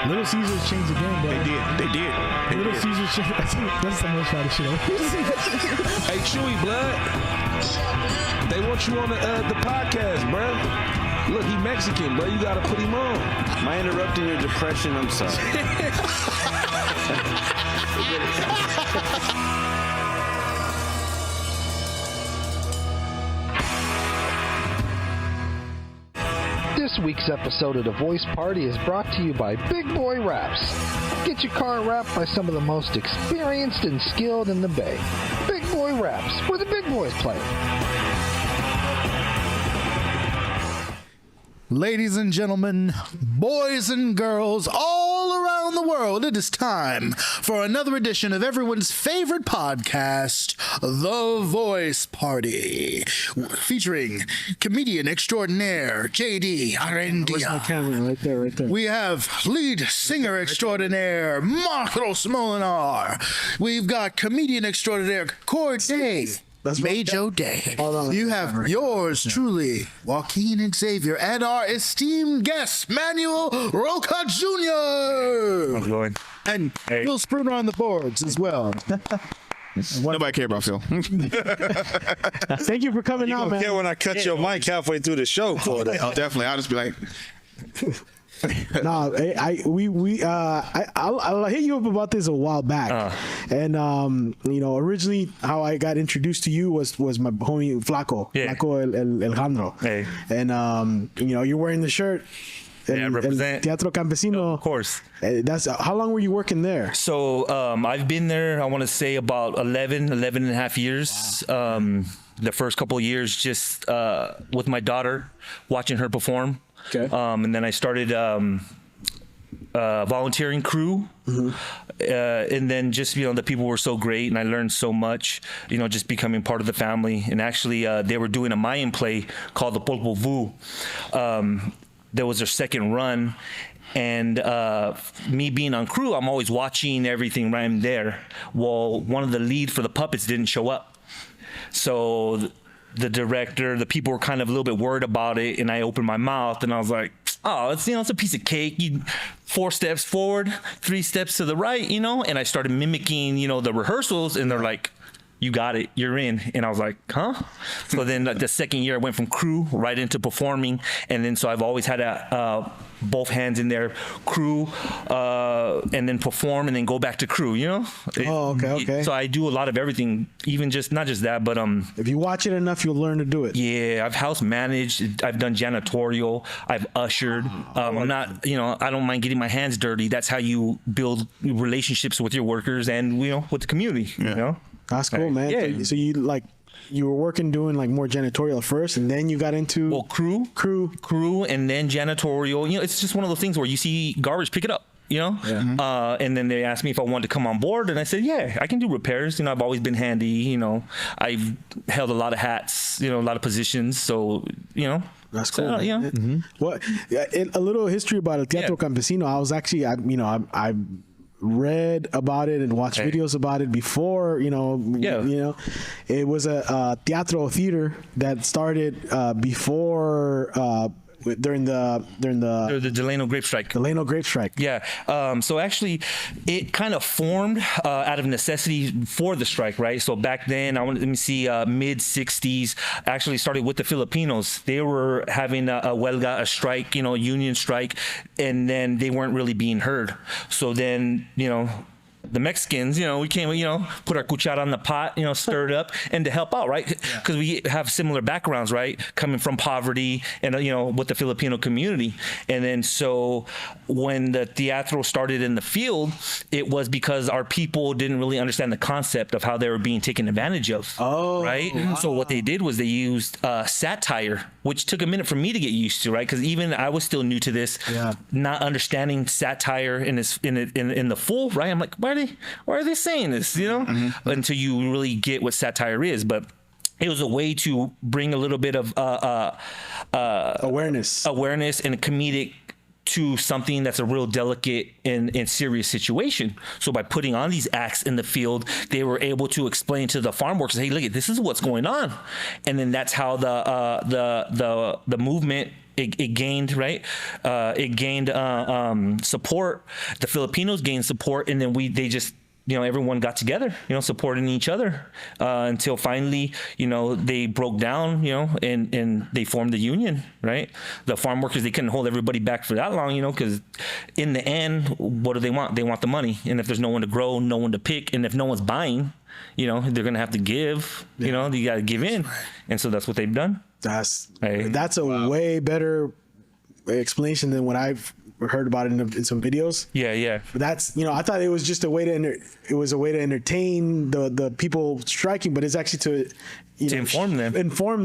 Little Caesars changed the game, bro. They did. Little Caesars changed. That's the most shot of shit. Hey, Chewy, blood. They want you on the podcast, bro. Look, he Mexican, bro. You gotta put him on. Am I interrupting your depression? I'm sorry. This week's episode of The Voice Party is brought to you by Big Boy Raps. Get your car wrapped by some of the most experienced and skilled in the Bay. Big Boy Raps, where the big boys play. Ladies and gentlemen, boys and girls all around the world, it is time for another edition of everyone's favorite podcast, The Voice Party, featuring comedian extraordinaire JD Arendia. Right there. We have lead singer extraordinaire Marcos Molinar. We've got comedian extraordinaire Corday. Majo Day. You have yours truly, Joaquin Xavier, and our esteemed guest, Manuel Rocha Jr. How's it going? And Phil Spruner on the boards as well. Nobody care about Phil. Thank you for coming out, man. Yeah, when I cut your mic halfway through the show, Corday. Oh, definitely. I'll just be like, No, I'll hit you up about this a while back, and originally how I got introduced to you was my homie Flaco Alejandro, Hey. And you're wearing the shirt. Yeah, represent. Teatro Campesino. Of course. That's how long were you working there? So I've been there, I want to say about 11 and a half years. The first couple of years just with my daughter, watching her perform. Okay. And then I started volunteering crew. Mm-hmm. And then just, the people were so great and I learned so much, just becoming part of the family. And actually, they were doing a Mayan play called the Popol Vuh. That was their second run. And me being on crew, I'm always watching everything right there. Well, one of the lead for the puppets didn't show up. So the director, the people were kind of a little bit worried about it, and I opened my mouth and I was like, oh, it's a piece of cake. 4 steps forward, 3 steps to the right, and I started mimicking, the rehearsals, and they're like, you got it, you're in. And I was like, huh? So then the second year I went from crew right into performing. And then so I've always had both hands in there, crew, and then perform and then go back to crew, Oh, okay. So I do a lot of everything, even not just that, but if you watch it enough, you'll learn to do it. Yeah, I've house managed, I've done janitorial, I've ushered. I'm not, I don't mind getting my hands dirty. That's how you build relationships with your workers and, with the community, That's cool, man. Yeah. So you were working doing more janitorial first, and then you got into crew, and then janitorial. It's just one of those things where you see garbage, pick it up. Yeah. And then they asked me if I wanted to come on board, and I said, yeah, I can do repairs. I've always been handy. I've held a lot of hats. A lot of positions. So That's cool. Mm-hmm. What a little history about El Teatro Campesino. I was actually, I read about it and watched videos about it before. It was a theater that started before. During the Delano Grape Strike. Yeah. So actually, it kind of formed out of necessity for the strike, right? So back then, mid '60s, actually started with the Filipinos. They were having a huelga, a strike, union strike, and then they weren't really being heard. So then, the Mexicans, we came, put our cuchara on the pot, stir it up, and to help out, right? Because we have similar backgrounds, right? Coming from poverty and, with the Filipino community. And then so when the teatro started in the field, it was because our people didn't really understand the concept of how they were being taken advantage of. Oh, right? Wow. So what they did was they used satire, which took a minute for me to get used to, right? Because even I was still new to this, not understanding satire in the full, right? I'm like, why are they saying this, until you really get what satire is. But it was a way to bring a little bit of awareness and comedic to something that's a real delicate and serious situation. So by putting on these acts in the field, they were able to explain to the farm workers, hey, look, this is what's going on. And then that's how the movement it gained, right? It gained support. The Filipinos gained support, and then they just, everyone got together, supporting each other until finally, they broke down, and they formed the union, right? The farm workers, they couldn't hold everybody back for that long, because in the end, what do they want? They want the money. And if there's no one to grow, no one to pick, and if no one's buying, they're going to have to give, you got to give in. Right. And so that's what they've done. That's a way better explanation than what I've heard about it in some videos. Yeah. But that's, I thought it was just a way to entertain the people striking, but it's actually to inform them.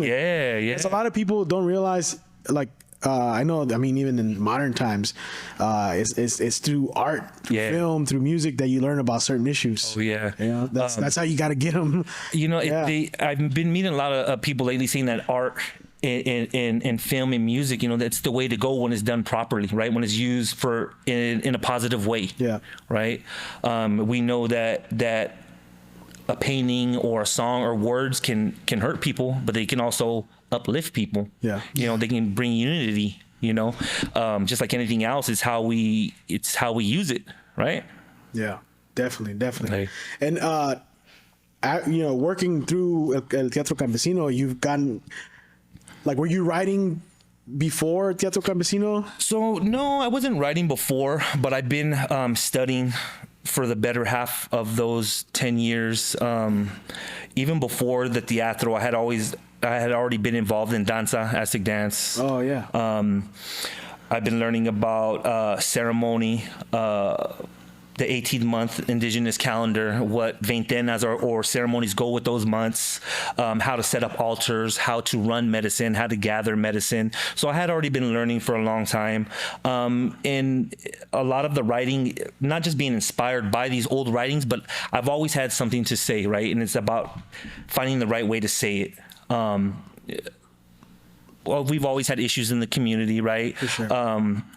Yeah. Because a lot of people don't realize, like, I mean, even in modern times, it's through art, through film, through music that you learn about certain issues. Oh yeah. That's how you got to get them. I've been meeting a lot of people lately saying that art in film and music, that's the way to go when it's done properly, right? When it's used in a positive way. Yeah. Right. We know that a painting or a song or words can hurt people, but they can also uplift people. Yeah. They can bring unity, just like anything else, it's how we use it. Right. Yeah, definitely. Right. And, working through El Teatro Campesino, you've gotten, like, were you writing before Teatro Campesino? So no, I wasn't writing before, but I've been studying for the better half of those 10 years. Even before the teatro, I had already been involved in danza, Aztec dance. Oh yeah. I've been learning about ceremony, the 18-month indigenous calendar, what veintenas or ceremonies go with those months, how to set up altars, how to run medicine, how to gather medicine. So I had already been learning for a long time. And a lot of the writing, not just being inspired by these old writings, but I've always had something to say, right? And it's about finding the right way to say it. Well, we've always had issues in the community, right? For sure.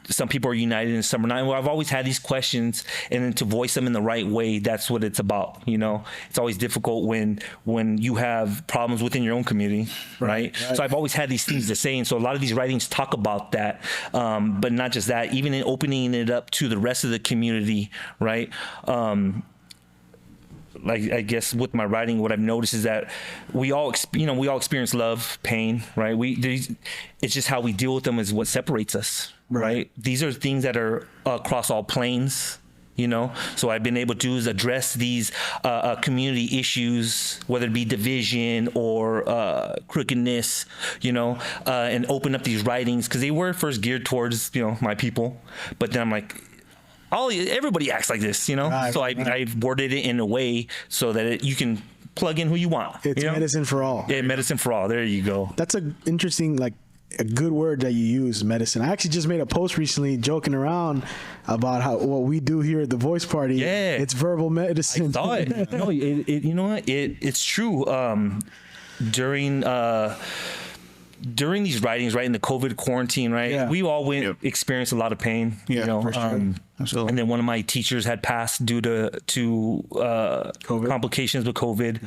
Some people are united and some are not. Well, I've always had these questions, and then to voice them in the right way, that's what it's about. It's always difficult when you have problems within your own community, right? So I've always had these things to say, and so a lot of these writings talk about that, but not just that, even in opening it up to the rest of the community, right? Like, I guess with my writing, what I've noticed is that we all experience love, pain, right? It's just how we deal with them is what separates us, right? These are things that are across all planes, So I've been able to address these community issues, whether it be division or crookedness, and open up these writings because they were first geared towards, my people, but then I'm like, everybody acts like this, Right, so I've worded it in a way so that you can plug in who you want. It's medicine for all. Yeah, medicine for all. There you go. That's an interesting, a good word that you use, medicine. I actually just made a post recently joking around about what we do here at the Voice Party. Yeah. It's verbal medicine. I thought it. No, you know what? It's true. During these writings, right, in the COVID quarantine, right, we all experienced a lot of pain, for sure. Absolutely. And then one of my teachers had passed due to complications with COVID.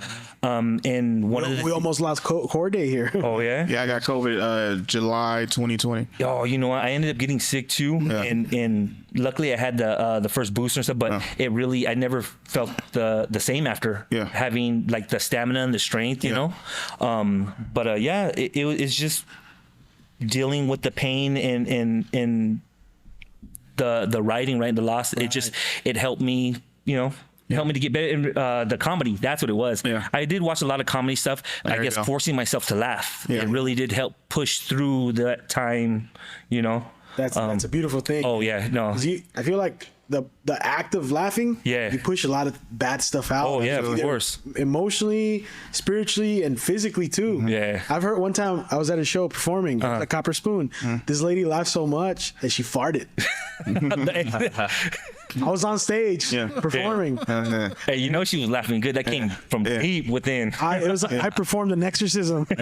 And we almost lost core day here. Oh yeah. Yeah, I got COVID July 2020. Oh, I ended up getting sick too, and luckily I had the first booster and stuff, but I never felt the same after having the stamina and the strength, But it's just dealing with the pain and the writing, right, the loss. It helped me, helped me to get better in the comedy. That's what it was. I did watch a lot of comedy stuff. I guess forcing myself to laugh. It really did help push through that time, That's a beautiful thing. Oh yeah, no. I feel like the act of laughing, you push a lot of bad stuff out. Oh yeah, of course. Emotionally, spiritually, and physically too. Yeah. I've heard one time I was at a show performing at Copper Spoon. This lady laughed so much that she farted. I was on stage performing. Hey, you know she was laughing good. That came from deep within. I performed an exorcism. You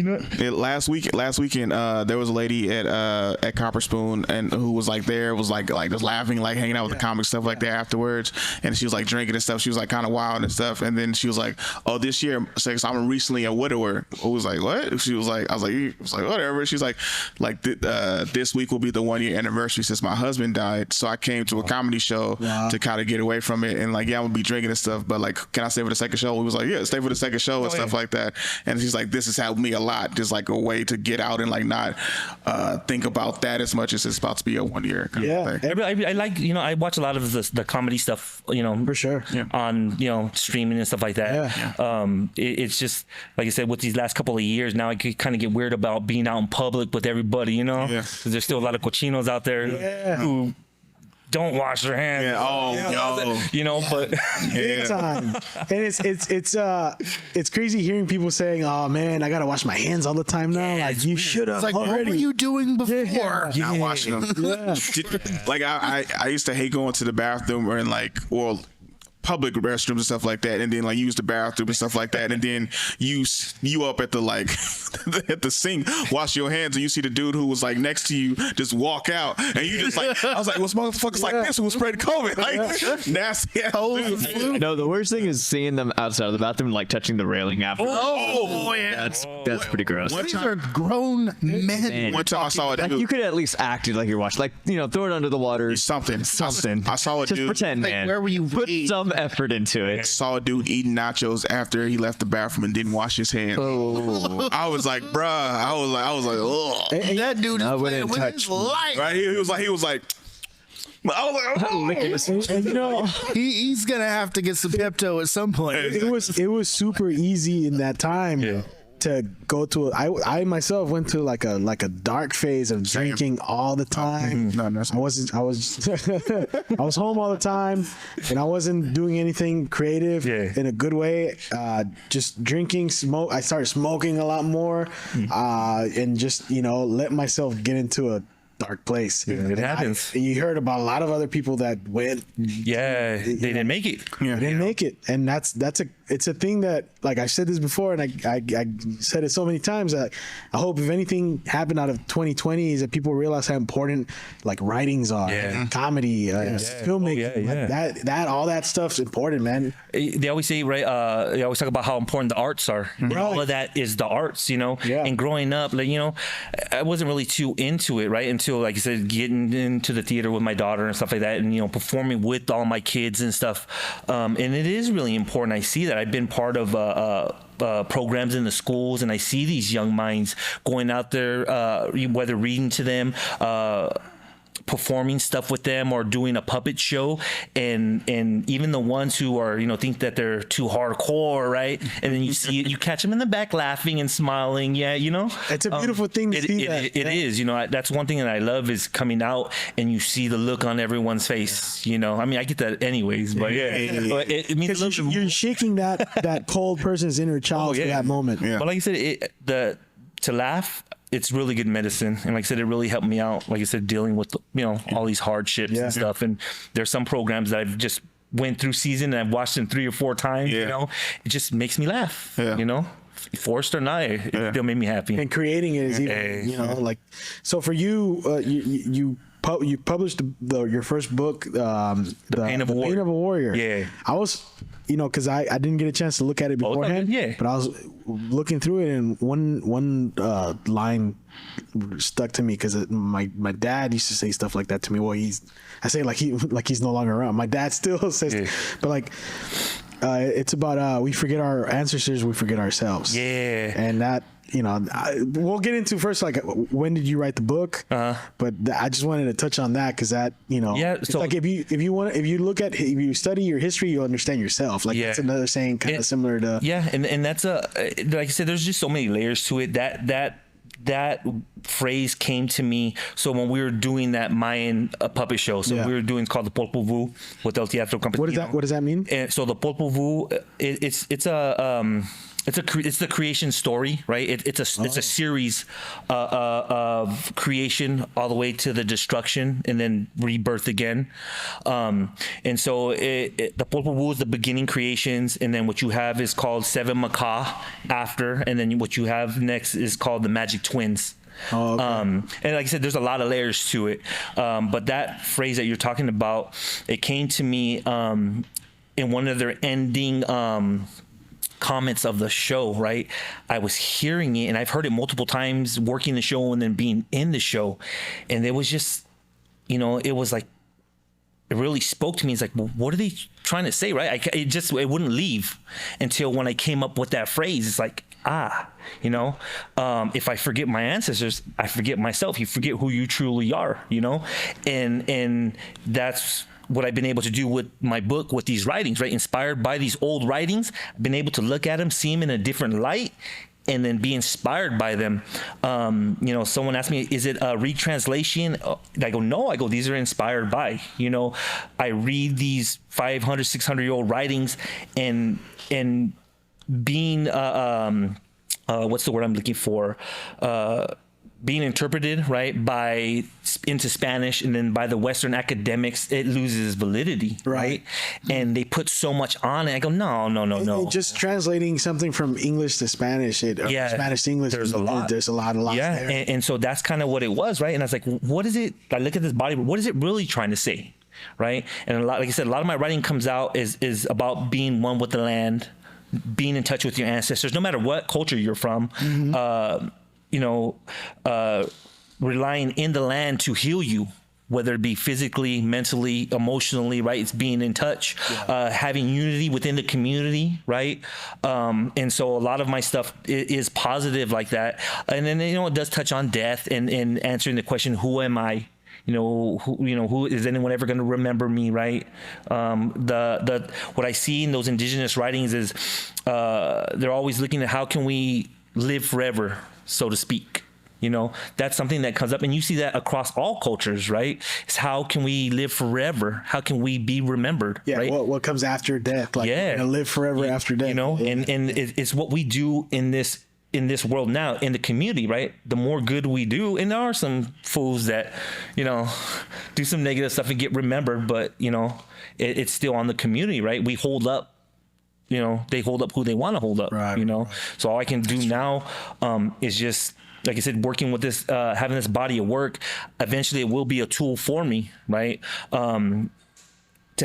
know. Last weekend, there was a lady at Copper Spoon and who was like there, was like just laughing, like hanging out with the comics, stuff like that afterwards. And she was like drinking and stuff. She was like kind of wild and stuff. And then she was like, "Oh, this year, since I'm recently a widower." I was like, "What?" She was like, "I was like, whatever." She's like this week will be the 1 year anniversary since my husband died. So I came to a comedy show to kind of get away from it. And like, I'm gonna be drinking and stuff, but like, can I stay for the second show? We was like, yeah, stay for the second show and stuff like that. And she's like, this has helped me a lot, just like a way to get out and like not think about that as much as it's about to be a 1 year kind of thing. I like, I watch a lot of the comedy stuff, for sure, on streaming and stuff like that. It's just like I said, with these last couple of years now, I could kind of get weird about being out in public with everybody, because there's still a lot of cochinos out there who don't wash their hands. But big time. And it's crazy hearing people saying, "Oh man, I gotta wash my hands all the time now." Like you should have. Like, already. what were you doing before? Not washing them. Like I used to hate going to the bathroom or in public restrooms and stuff like that, and then like use the bathroom and stuff like that, and then you up at the at the sink, wash your hands, and you see the dude who was like next to you just walk out, and you just like, I was like, "What's motherfuckers like this who spread COVID?" Like nasty. No, the worst thing is seeing them outside of the bathroom, like touching the railing after. That's pretty gross. These are grown men. One time I saw a dude. You could at least act like you're washing, throw it under the water. Something. I saw a Just dude. pretend, man. Where were you? Put some effort into it. Saw a dude eating nachos after he left the bathroom and didn't wash his hands. I was like, bruh. I was like, ugh. And that dude is playing with his life. Right? He was like, I was like, oh. He's gonna have to get some Pepto at some point. It was super easy in that time to go to. I myself went to like a dark phase of drinking all the time. I was home all the time, and I wasn't doing anything creative in a good way. Just drinking, smoke. I started smoking a lot more, and just let myself get into a dark place. It happens. You heard about a lot of other people that went. They didn't make it. They didn't make it, and it's a thing that, like I said this before, and I said it so many times, that I hope if anything happened out of 2020 is that people realize how important like writings are, comedy, filmmaking, that all that stuff's important, man. They always say, right? They always talk about how important the arts are. And all of that is the arts, And growing up, I wasn't really too into it, right? Until, like you said, getting into the theater with my daughter and stuff like that, and performing with all my kids and stuff. And it is really important. I see that. I've been part of programs in the schools, and I see these young minds going out there, whether reading to them, performing stuff with them, or doing a puppet show, and even the ones who are think that they're too hardcore, right? And then you catch them in the back laughing and smiling. It's a beautiful thing to see. It is. That's one thing that I love, is coming out and you see the look on everyone's face. I mean, I get that anyways, but but it means you're shaking that cold person's inner child for that moment. But like I said, to laugh, it's really good medicine, and like I said, it really helped me out. Like I said, dealing with all these hardships and stuff. And there's some programs that I've just went through season and I've watched them 3 or 4 times. It just makes me laugh. Forced or not, it still made me happy. And creating it is even so for you. You published your first book, The Pain of a Warrior. Yeah, I was. Because I didn't get a chance to look at it beforehand. But I was looking through it, and one line stuck to me, because my dad used to say stuff like that to me. Well, I say like he's no longer around. My dad still says, but it's about we forget our ancestors, we forget ourselves. And that. We'll get into first, when did you write the book? But I just wanted to touch on that, because that, it's so, like if you study your history, you'll understand yourself. That's another saying, kind of similar to. And that's like I said, there's just so many layers to it. That phrase came to me. So when we were doing that Mayan puppet show, we were doing, it's called the Polpo Vu with El Teatro Campesino. What does that mean? And so the Polpo Vu, it's a it's the creation story, right? It's a series of creation all the way to the destruction and then rebirth again. And so the Popol Vuh is the beginning creations, and then what you have is called Seven Macaw after, and then what you have next is called the Magic Twins. Oh, okay. And like I said, there's a lot of layers to it. But that phrase that you're talking about, it came to me in one of their ending comments of the show, right? I was hearing it, and I've heard it multiple times working the show and then being in the show, and it was just, it was like, it really spoke to me. It's like, well, what are they trying to say, right? It wouldn't leave until when I came up with that phrase. It's like, if I forget my ancestors, I forget myself. You forget who you truly are, and that's what I've been able to do with my book, with these writings, right? Inspired by these old writings, I've been able to look at them, see them in a different light, and then be inspired by them. Someone asked me, is it a retranslation? I go, no. I go, these are inspired by, I read these 500, 600-year-old writings and being, what's the word I'm looking for? Being interpreted, right, into Spanish, and then by the Western academics, it loses validity, right? And they put so much on it. I go, no. Just translating something from English to Spanish, Spanish to English, there's a lot there. And so that's kind of what it was, right? And I was like, what is it? I look at this body, what is it really trying to say, right? And like I said, a lot of my writing comes out is about being one with the land, being in touch with your ancestors, no matter what culture you're from. Relying in the land to heal you, whether it be physically, mentally, emotionally, right? It's being in touch, having unity within the community, right? And so a lot of my stuff is positive like that. And then, it does touch on death and answering the question, who am I? Who is anyone ever going to remember me, right? What I see in those indigenous writings is they're always looking at how can we live forever, so to speak. That's something that comes up, and you see that across all cultures, right? It's how can we live forever? How can we be remembered? Yeah. Right? What comes after death? Live forever after death. And it's what we do in this world now, in the community, right? The more good we do, and there are some fools that, do some negative stuff and get remembered, but it's still on the community, right? We hold up. They hold up who they want to hold up. Right, right. So all I can do now is just, like I said, working with this, having this body of work. Eventually, it will be a tool for me, right? To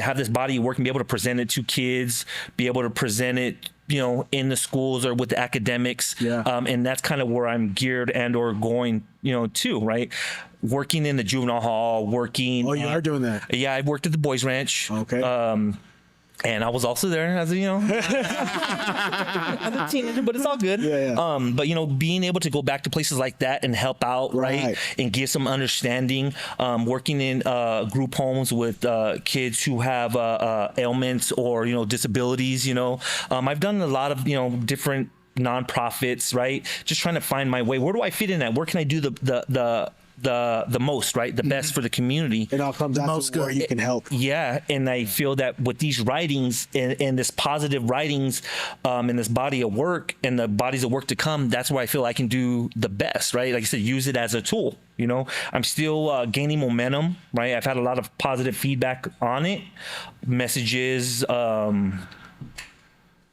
have this body of work and be able to present it to kids, be able to present it, in the schools or with the academics. Yeah. And that's kind of where I'm geared and or going, to, right? Working in the juvenile hall, working. Oh, you are doing that? Yeah, I worked at the Boys Ranch. Okay. And I was also there as as a teenager, but it's all good. Yeah. But being able to go back to places like that and help out, right? And give some understanding. Working in group homes with kids who have ailments or disabilities. I've done a lot of different nonprofits, right? Just trying to find my way. Where do I fit in at? Where can I do the most, right? The best for the community. It all comes out to where you can help. Yeah, and I feel that with these writings and this positive writings and this body of work and the bodies of work to come, that's where I feel I can do the best, right? Like I said, use it as a tool. I'm still gaining momentum, right? I've had a lot of positive feedback on it, messages,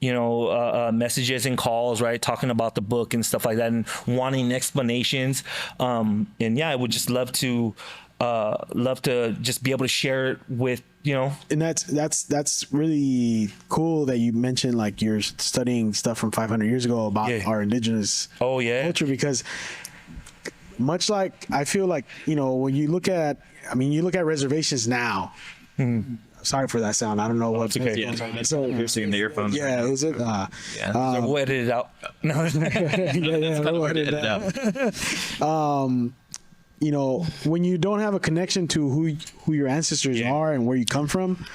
messages and calls, right? Talking about the book and stuff like that and wanting explanations. And I would just love to just be able to share it with, And that's really cool that you mentioned, like, you're studying stuff from 500 years ago about our indigenous culture, because much like, I feel like, when you look at reservations now, sorry for that sound. I don't know what's okay. Yeah. So you're seeing the earphones. Yeah, is it? We'll edit it out. No. We'll edit it out. you know, when you don't have a connection to who your ancestors are and where you come from,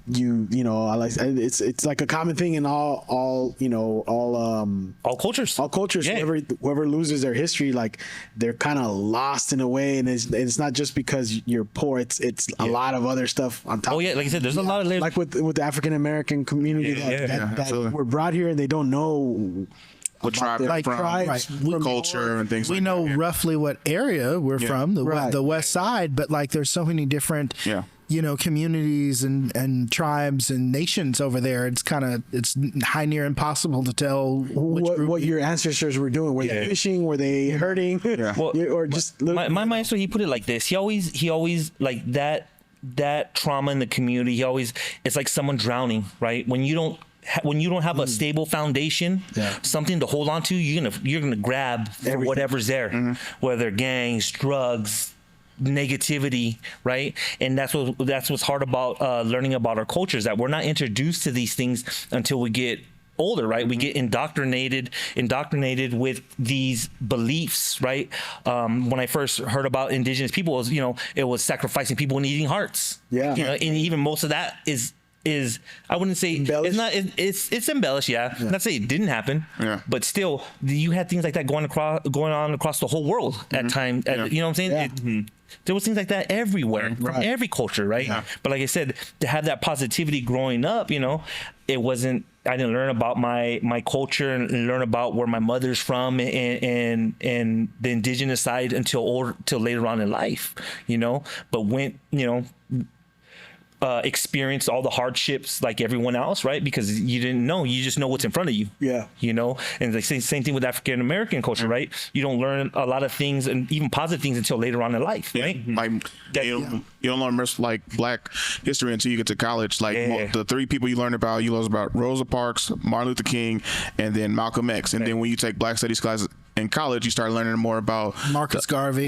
you know, it's like a common thing in all cultures. Yeah. Whoever loses their history, like they're kind of lost in a way, and it's not just because you're poor. It's a lot of other stuff on top. Oh yeah, like I said, there's a lot of layers. Like with the African American community that were brought here and they don't know what tribe, like tribes, culture, and things. We like know that, roughly what area we're from, the West Side, but like there's so many different. You know, communities and tribes and nations over there. It's high near impossible to tell what your ancestors were doing. Were they fishing? Were they hurting? Well, or just my maestro, he put it like this. He always like that trauma in the community. It's like someone drowning, right? When you don't have a stable foundation, something to hold on to, you're gonna grab for whatever's there, whether gangs, drugs, negativity, right? And that's what's hard about learning about our cultures, that we're not introduced to these things until we get older, right? We get indoctrinated with these beliefs, right? When I first heard about indigenous people, it was sacrificing people and eating hearts. And even most of that is I wouldn't say embellished. It's embellished, Not say it didn't happen, but still you had things like that going on across the whole world at times. You know what I'm saying? There was things like that everywhere, from every culture, right? But like I said, to have that positivity growing up, it wasn't. I didn't learn about my culture and learn about where my mother's from and the indigenous side until later on in life, But when experienced all the hardships like everyone else, right? Because you didn't know, you just know what's in front of you. And the same thing with African American culture, right? You don't learn a lot of things and even positive things until later on in life, right? Like you don't learn much like Black history until you get to college. Like the three people you learn about Rosa Parks, Martin Luther King, and then Malcolm X. And then when you take Black studies classes in college, you start learning more about Marcus Garvey,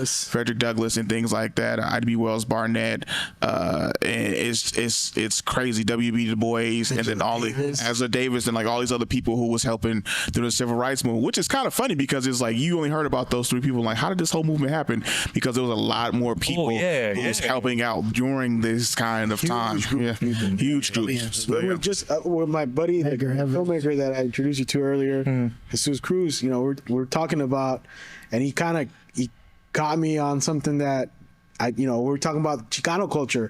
Frederick Douglass, and things like that. Ida B. Wells, Barnett, and it's crazy. W.B. Du Bois, and then Angela Davis, and like all these other people who was helping through the civil rights movement. Which is kind of funny because it's like you only heard about those three people. Like, how did this whole movement happen? Because there was a lot more people who was helping out during this kind of time. Huge groups. Just with my buddy, the filmmaker that I introduced you to earlier. Jesus Cruz, we're talking about, and he caught me on something that we're talking about Chicano culture,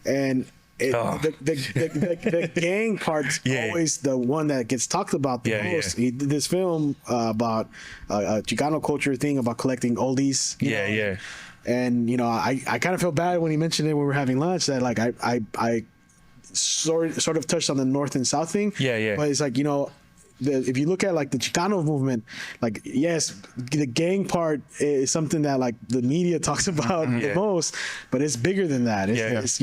and the gang part's always the one that gets talked about the most. He did this film about a Chicano culture thing about collecting oldies. And I kind of felt bad when he mentioned it when we were having lunch, that like I sort of touched on the North and South thing. But it's like if you look at like the Chicano movement, like yes, the gang part is something that like the media talks about the most, but it's bigger than that. It's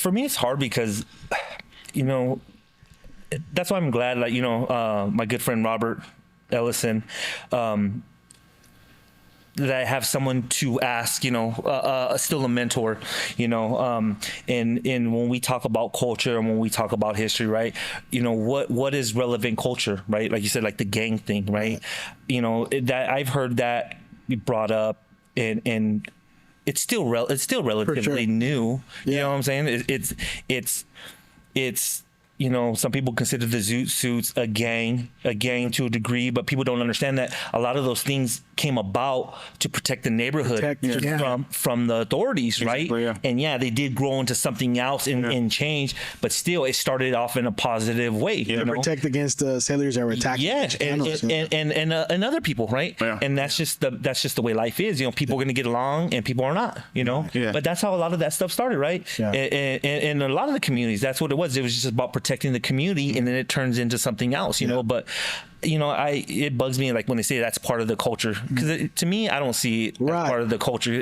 for me, it's hard because that's why I'm glad my good friend Robert Ellison, that I have someone to ask, still a mentor, and when we talk about culture and when we talk about history, right, what is relevant culture, right? Like you said, like the gang thing, right? That I've heard that brought up, and it's still relatively new. You know what I'm saying? It's some people consider the Zoot Suits a gang to a degree, but people don't understand that a lot of those things came about to protect the neighborhood from the authorities, right? And they did grow into something else and change, but still it started off in a positive way. Protect against the sailors that were attacking. And other people, right? And that's just the way life is. People are going to get along and people are not. But that's how a lot of that stuff started, right? And a lot of the communities, that's what it was. It was just about protecting the community, and then it turns into something else. But it bugs me like when they say that's part of the culture, because to me, I don't see it as part of the culture.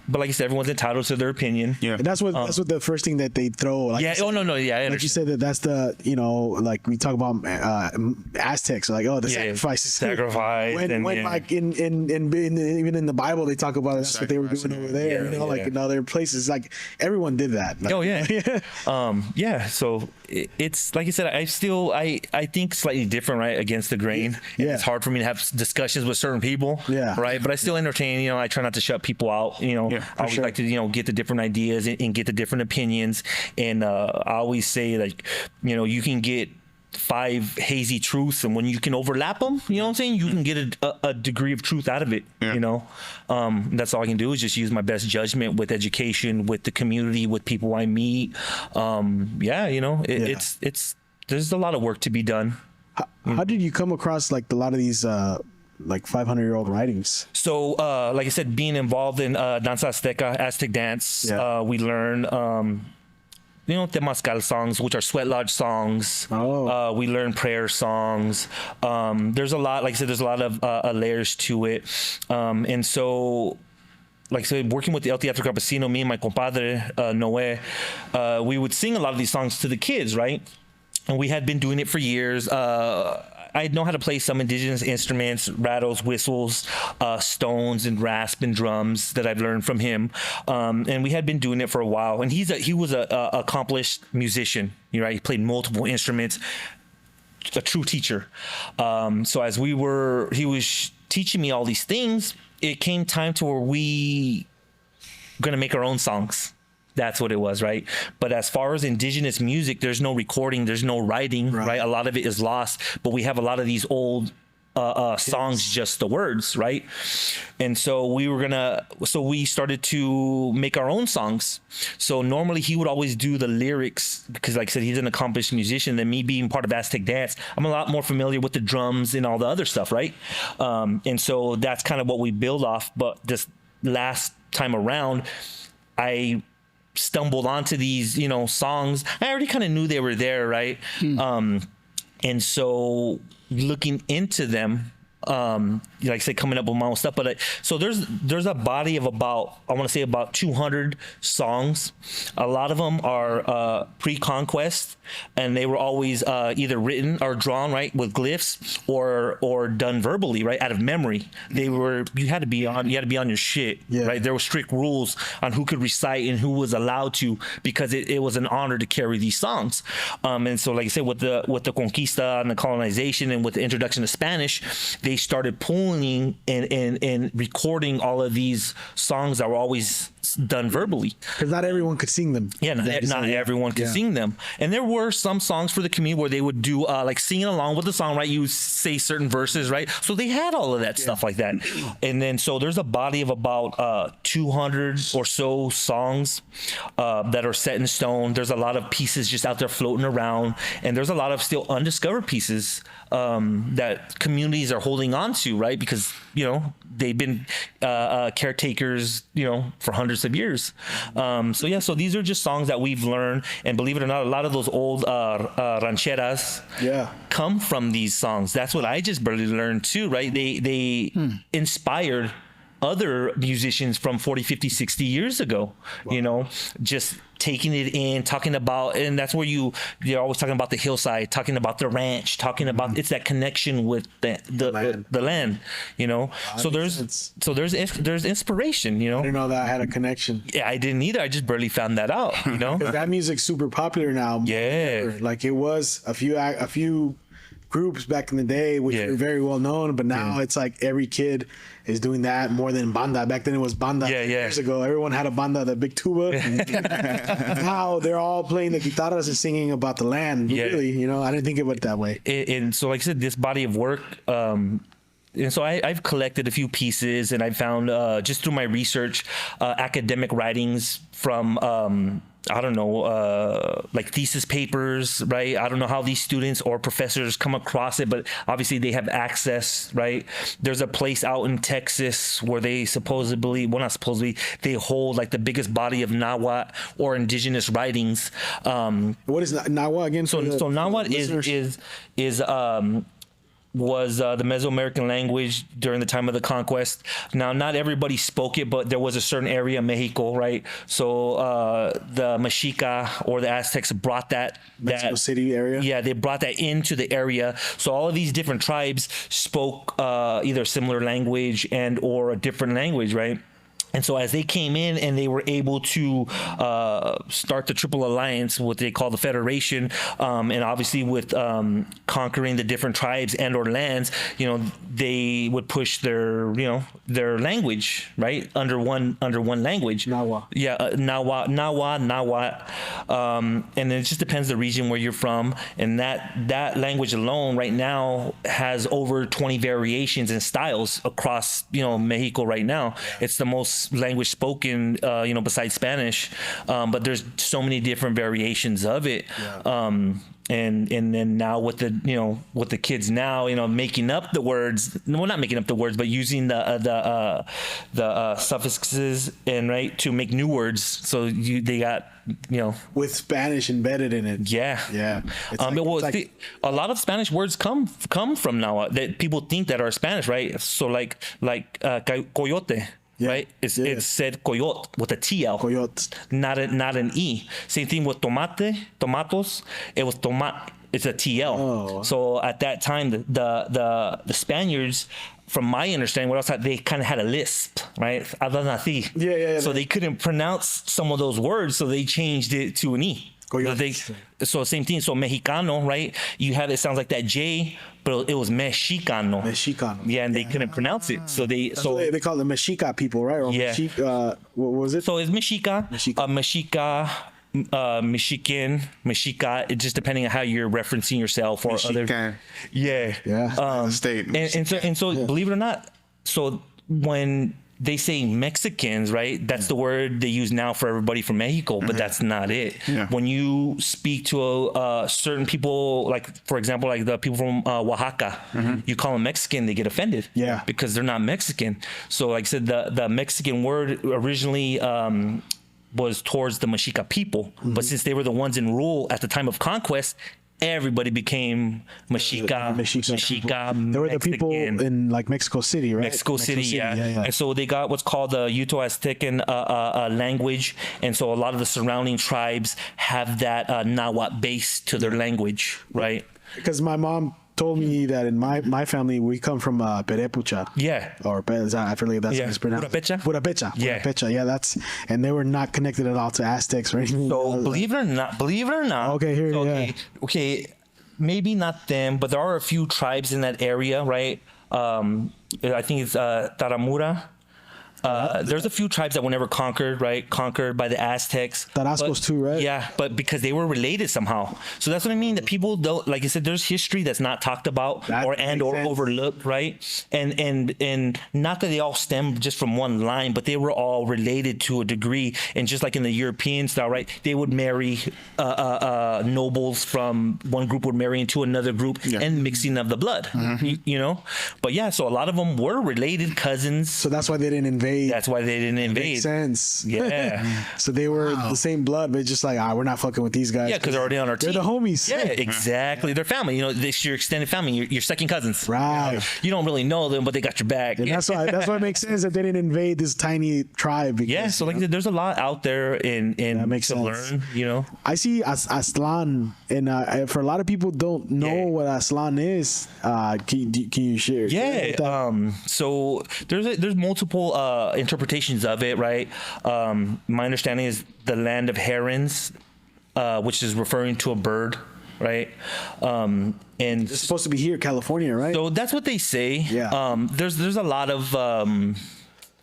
But like I said, everyone's entitled to their opinion. And that's what the first thing that they throw. Like like you said, that's the like we talk about Aztecs, like the sacrifices. When like in even in the Bible they talk about that's what they were doing over there. Like in other places, like everyone did that. Like, So it's like I said, I think slightly different, right? Against the grain. Yeah. It's hard for me to have discussions with certain people. Yeah. Right. But I still entertain, I try not to shut people out, I always like to, get the different ideas and get the different opinions. And I always say, like, you can get 5 hazy truths, and when you can overlap them, you know what I'm saying, you can get a degree of truth out of it. That's all I can do is just use my best judgment with education, with the community, with people I meet. It's there's a lot of work to be done. How did you come across like a lot of these like 500-year-old writings? So like I said, being involved in Danza Azteca, Aztec dance, we learn Temascal songs, which are sweat lodge songs. We learn prayer songs. There's a lot, like I said, there's a lot of layers to it. And so, like I said, working with the El Teatro Campesino, me and my compadre, Noé, we would sing a lot of these songs to the kids, right? And we had been doing it for years. I know how to play some indigenous instruments, rattles, whistles, stones, and rasp and drums that I've learned from him. And we had been doing it for a while. And he was a accomplished musician. He played multiple instruments, a true teacher. So as he was teaching me all these things, it came time to where we going to make our own songs. That's what it was, right? But as far as indigenous music, there's no recording, there's no writing, right? A lot of it is lost, but we have a lot of these old songs, just the words, right? And so we started to make our own songs. So normally he would always do the lyrics because, like I said, he's an accomplished musician. Than me being part of Aztec dance, I'm a lot more familiar with the drums and all the other stuff, right? And so that's kind of what we build off. But this last time around, I stumbled onto these, songs. I already kind of knew they were there, right? And so looking into them, like I said, coming up with my own stuff. But so there's a body of about 200 songs. A lot of them are pre-conquest, and they were always either written or drawn, right, with glyphs, or done verbally, right, out of memory. You had to be on your shit, right? There were strict rules on who could recite and who was allowed to, because it was an honor to carry these songs. And so, like I said, with the conquista and the colonization, and with the introduction of Spanish, they started pulling and recording all of these songs that were always done verbally, because not everyone could sing them. Not everyone could sing them. And there were some songs for the community where they would do like singing along with the song, right? You say certain verses, right? So they had all of that stuff like that. And then so there's a body of about 200 or so songs that are set in stone. There's a lot of pieces just out there floating around, and there's a lot of still undiscovered pieces that communities are holding on to, right? Because they've been caretakers, for hundreds of years. So these are just songs that we've learned, and believe it or not, a lot of those old rancheras come from these songs. That's what I just barely learned too, right? They inspired other musicians from 40, 50, 60 years ago, just taking it in, talking about, and that's where you're always talking about the hillside, talking about the ranch, talking about, it's that connection with the land, So there's inspiration, I didn't know that I had a connection. Yeah, I didn't either. I just barely found that out, Because that music's super popular now. Yeah. Like it was a few groups back in the day which were very well known, but now it's like every kid is doing that more than banda. Back then it was banda. Years ago, everyone had a banda, the big tuba. Now they're all playing the guitarras and singing about the land. Really, I didn't think of it that way. And so, like I said, this body of work. And so I've collected a few pieces, and I found just through my research, academic writings from like thesis papers, right? I don't know how these students or professors come across it, but obviously they have access, right? There's a place out in Texas where they they hold like the biggest body of Nahuatl or indigenous writings. What is Nahuatl again? So Nahuatl was the Mesoamerican language during the time of the conquest. Now, not everybody spoke it, but there was a certain area in Mexico, right? So the Mexica or the Aztecs brought that Mexico City area. Yeah, they brought that into the area. So all of these different tribes spoke either similar language and or a different language, right? And so as they came in and they were able to start the Triple Alliance, what they call the Federation, and obviously with conquering the different tribes and or lands, they would push their language, right, under one language. Nawa. Yeah, Nawa. And then it just depends the region where you're from, and that language alone right now has over 20 variations and styles across Mexico right now. It's the most language spoken, besides Spanish, but there's so many different variations of it. And then now with the kids now, making up the words, well, not making up the words, but using the suffixes to make new words. So they got with Spanish embedded in it. Yeah. A lot of Spanish words come from now that people think that are Spanish, right? So like coyote. Yeah, right? It's said coyote with a TL. Coyote. Not an E. Same thing with tomatos. It was tomat. It's a TL. Oh. So at that time, the Spaniards, from my understanding, what else they kind of had a lisp, right? Yeah. So they couldn't pronounce some of those words, so they changed it to an E. So same thing. So Mexicano, right? It sounds like that J, but it was Mexicano. Yeah, and they couldn't pronounce it. So they call the Mexica people, right? Or yeah. What was it? So it's Mexica, Mexican, Mexica. It just depending on how you're referencing yourself or Mexican. other. Yeah. State. And so believe it or not, so when they say Mexicans, right? That's the word they use now for everybody from Mexico, but that's not it. Yeah. When you speak to certain people, like for example, like the people from Oaxaca, you call them Mexican, they get offended. Yeah. Because they're not Mexican. So like I said, the Mexican word originally was towards the Mexica people, but since they were the ones in rule at the time of conquest, everybody became Mexica. They were the people in like Mexico City, right? Mexico City, yeah. And so they got what's called the Uto-Aztecan language, and so a lot of the surrounding tribes have that Nahuatl base to their language, right? Because my mom told me that in my family we come from Perepucha. Yeah. Or I forget if that's how it's pronounced. Purapecha. Yeah, and they were not connected at all to Aztecs or anything. So believe it or not. Okay, maybe not them, but there are a few tribes in that area, right? I think it's Taramura. There's a few tribes that were never conquered, right? Conquered by the Aztecs. Tarascos too, right? Yeah, but because they were related somehow. So that's what I mean. That people don't, like I said, there's history that's not talked about or overlooked, right? And not that they all stem just from one line, but they were all related to a degree. And just like in the European style, right? They would marry nobles from one group would marry into another group and mixing of the blood, But yeah, so a lot of them were related cousins. So that's why they didn't invade. That's why they didn't invade. Makes sense. Yeah. So they were the same blood, but just like, we're not fucking with these guys. Yeah, because they're already on our team. They're the homies. Yeah, exactly. They're family. This your extended family. Your second cousins. Right. You don't really know them, but they got your back. And that's why it makes sense that they didn't invade this tiny tribe. Because, yeah. So like there's a lot out there in makes to sense. learn. I see Aztlan, and for a lot of people don't know what Aztlan is. Can you share? Yeah. So there's multiple interpretations of it, right? My understanding is the land of herons, which is referring to a bird, right? And it's supposed to be here, California, right? So that's what they say. Yeah. There's a lot of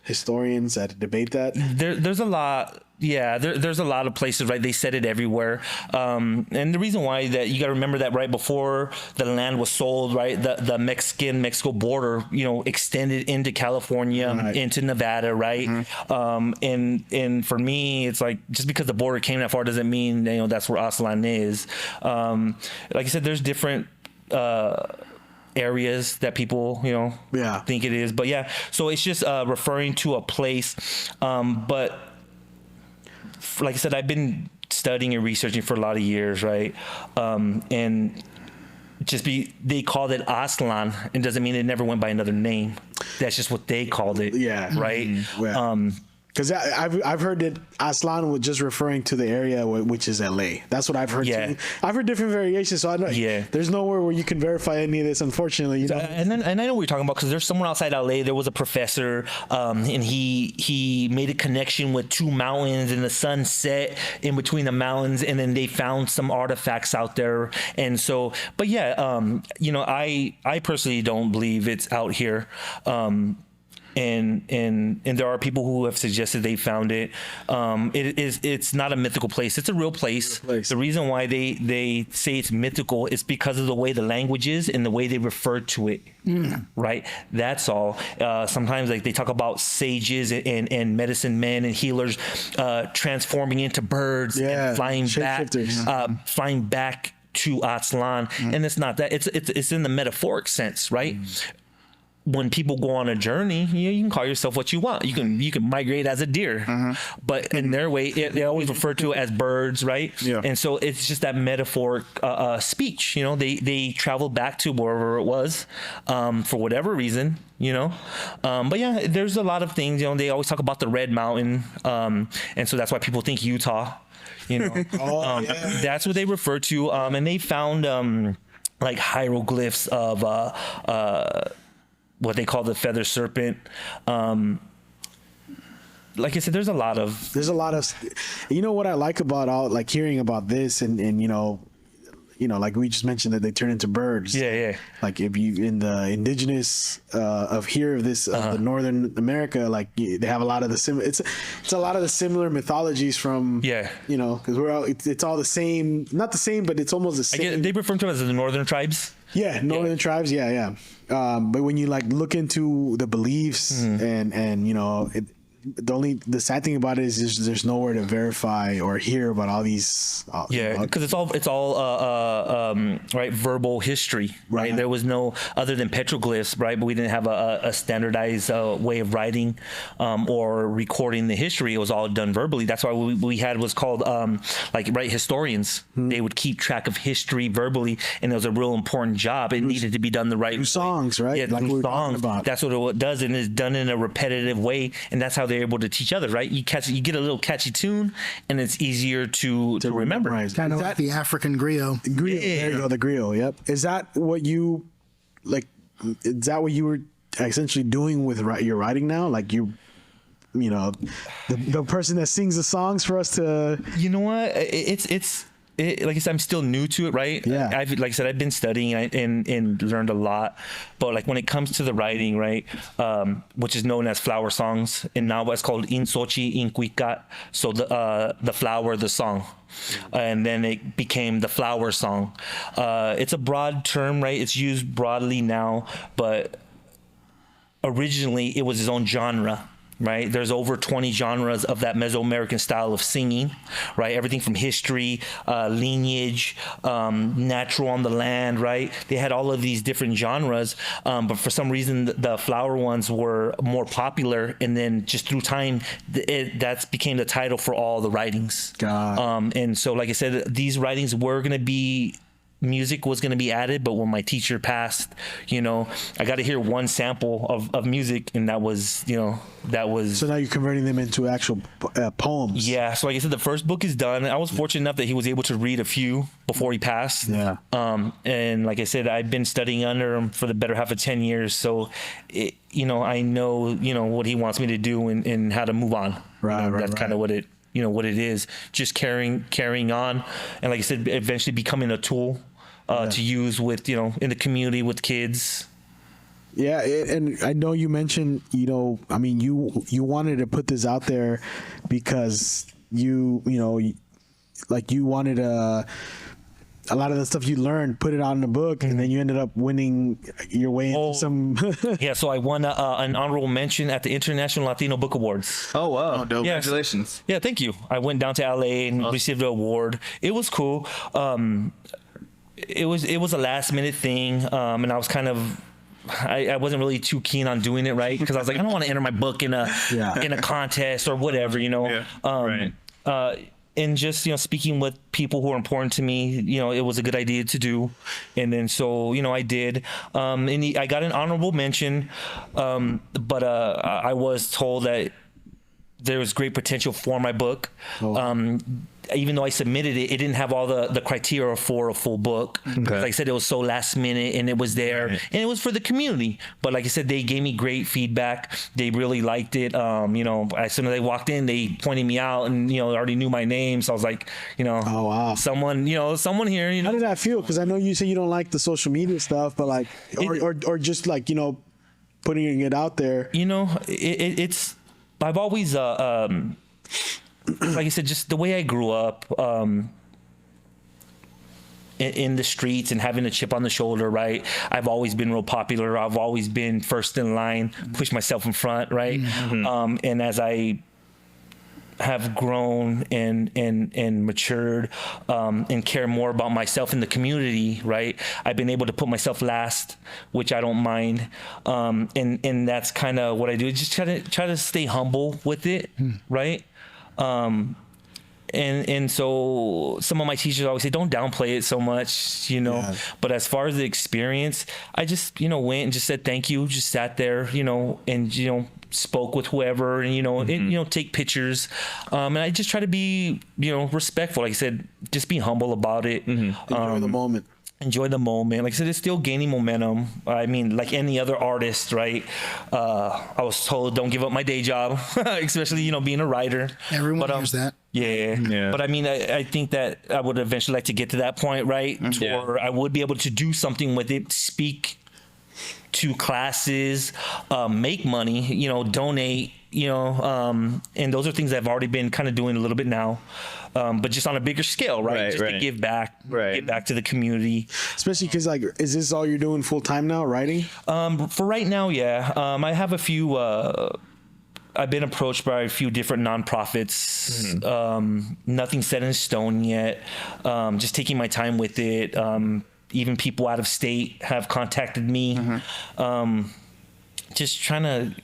historians that debate that. There's a lot. Yeah, there's a lot of places, right? They said it everywhere. And the reason why that you got to remember that right before the land was sold, right? The Mexico border, extended into California, into Nevada, right? And for me, it's like just because the border came that far doesn't mean that's where Aztlan is. Like I said, there's different areas that people think it is, but yeah. So it's just referring to a place, but. Like I said, I've been studying and researching for a lot of years, right? And they called it Aztlan. It doesn't mean it never went by another name. That's just what they called it. Yeah. Right. Mm-hmm. Yeah. Because I've heard that Aztlan was just referring to the area which is LA. That's what I've heard. Yeah. Too. I've heard different variations, so I know. Yeah. There's nowhere where you can verify any of this, unfortunately. You know. And I know what you're talking about, because there's someone outside LA. There was a professor, and he made a connection with two mountains, and the sun set in between the mountains, and then they found some artifacts out there. And so, but yeah, you know, I personally don't believe it's out here. And there are people who have suggested they found it. It's not a mythical place. It's a real place. The reason why they say it's mythical is because of the way the language is and the way they refer to it. Right? That's all. Sometimes like they talk about sages and medicine men and healers transforming into birds and flying back to Aztlan. And it's not that. It's in the metaphoric sense, right? When people go on a journey, you can call yourself what you want. You can migrate as a deer, but in their way, they always refer to it as birds, right? Yeah. And so it's just that metaphoric speech. You know, they traveled back to wherever it was for whatever reason. You know, but yeah, there's a lot of things. You know, they always talk about the Red Mountain, and so that's why people think Utah. You know, that's what they refer to. And they found like hieroglyphs of what they call the feather serpent. Like I said, there's a lot of, you know, what I like about like hearing about this and you know, like we just mentioned that they turn into birds. Yeah. Like if you, in the indigenous of here of this, the Northern America, like they have a lot of the similar, it's a lot of the similar mythologies from, you know, because we're all, it's all the same, not the same, but it's almost the same. They refer to them as the Northern tribes. Yeah, Northern tribes. Yeah. But when you like look into the beliefs and you know, the sad thing about it is there's nowhere to verify or hear about all these. Because it's all right, verbal history, right? There was no other than petroglyphs, right? But we didn't have a standardized way of writing or recording the history. It was all done verbally. That's why we had what's called historians. They would keep track of history verbally, and it was a real important job. It needed to be done the right way. Songs, right? Yeah, like we were talking about. That's what it does, and it's done in a repetitive way, and that's how they're able to teach others, right? You get a little catchy tune, and it's easier to remember. Kind of like the African griot. There you go, the griot. Yep. Is that what you like? Is that what you were essentially doing with your writing now? Like you know, the person that sings the songs for us to. You know what? It's. Like I said, I'm still new to it, right? Yeah. I've been studying and learned a lot, but like when it comes to the writing, right, which is known as flower songs, and now it's called Insochi Inquicat, so the flower, the song, and then it became the flower song. It's a broad term, right? It's used broadly now, but originally it was its own genre. Right, there's over 20 genres of that Mesoamerican style of singing, right? Everything from history, lineage, natural on the land, right? They had all of these different genres, but for some reason the flower ones were more popular, and then just through time, that became the title for all the writings. And so, like I said, these writings were going to be. Music was going to be added, but when my teacher passed, you know, I got to hear one sample of music, and that was. So now you're converting them into actual poems. Yeah. So like I said, the first book is done. I was fortunate enough that he was able to read a few before he passed. Yeah. And like I said, I've been studying under him for the better half of 10 years. So, I know, what he wants me to do and how to move on. Right. That's kind of what it. What it is, just carrying on, and like I said, eventually becoming a tool to use with in the community with kids. Yeah, and I know you mentioned you wanted to put this out there because you wanted a lot of the stuff you learned, put it out in a book, and then you ended up winning your way into some. Yeah, so I won an honorable mention at the International Latino Book Awards. Oh, wow. Dope. Yes. Congratulations. Yeah, thank you. I went down to LA and received an award. It was cool. It was a last minute thing, and I was kind of. I wasn't really too keen on doing it, right? Because I was like, I don't want to enter my book in a contest or whatever, Yeah. Right. And just speaking with people who are important to me, it was a good idea to do, and then so I did, and I got an honorable mention, but I was told that there was great potential for my book. Even though I submitted it, it didn't have all the criteria for a full book. Like I said, it was so last minute, and it was there, and it was for the community. But like I said, they gave me great feedback. They really liked it. You know, as soon as I walked in, they pointed me out, and you know, already knew my name. So I was like, you know, someone here. You know, how did that feel? Because I know you say you don't like the social media stuff, but like, or just like, you know, putting it out there. You know, it's. I've always. Like I said, just the way I grew up in the streets and having a chip on the shoulder, right? I've always been real popular. I've always been first in line, push myself in front, right? And as I have grown and matured and care more about myself in the community, right? I've been able to put myself last, which I don't mind. And that's kind of what I do. Just try to stay humble with it, right? And so some of my teachers always say, don't downplay it so much, you know. Yeah. But as far as the experience, I just, you know, went and just said thank you, just sat there, you know, and, you know, spoke with whoever, and, you know, and, you know, take pictures. And I just try to be, you know, respectful. Like I said, just be humble about it. Enjoy the moment. Enjoy the moment. Like I said, it's still gaining momentum. I mean, like any other artist, right? I was told don't give up my day job, especially, you know, being a writer. Everyone hears that. Yeah. But I mean, I think that I would eventually like to get to that point, right? Where I would be able to do something with it, speak to classes, make money, you know, donate, you know, and those are things I've already been kind of doing a little bit now. But just on a bigger scale, right? Just to give back, give back to the community. Especially because, like, is this all you're doing full time now, writing? For right now, yeah. I have a few. I've been approached by a few different nonprofits. Nothing set in stone yet. Just taking my time with it. Even people out of state have contacted me. Just trying to.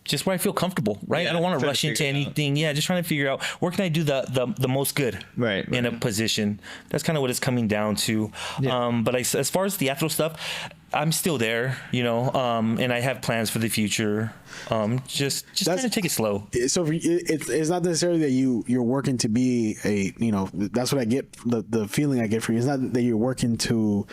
Just where I feel comfortable, right? Yeah, I don't want to rush into anything. Yeah, just trying to figure out where can I do the most good in a position. That's kind of what it's coming down to. Yeah. But as far as theatrical stuff, I'm still there, you know, and I have plans for the future. Just trying to take it slow. So it's not necessarily that you're working to be a, you know, that's what I get, the feeling I get from you. It's not that you're working to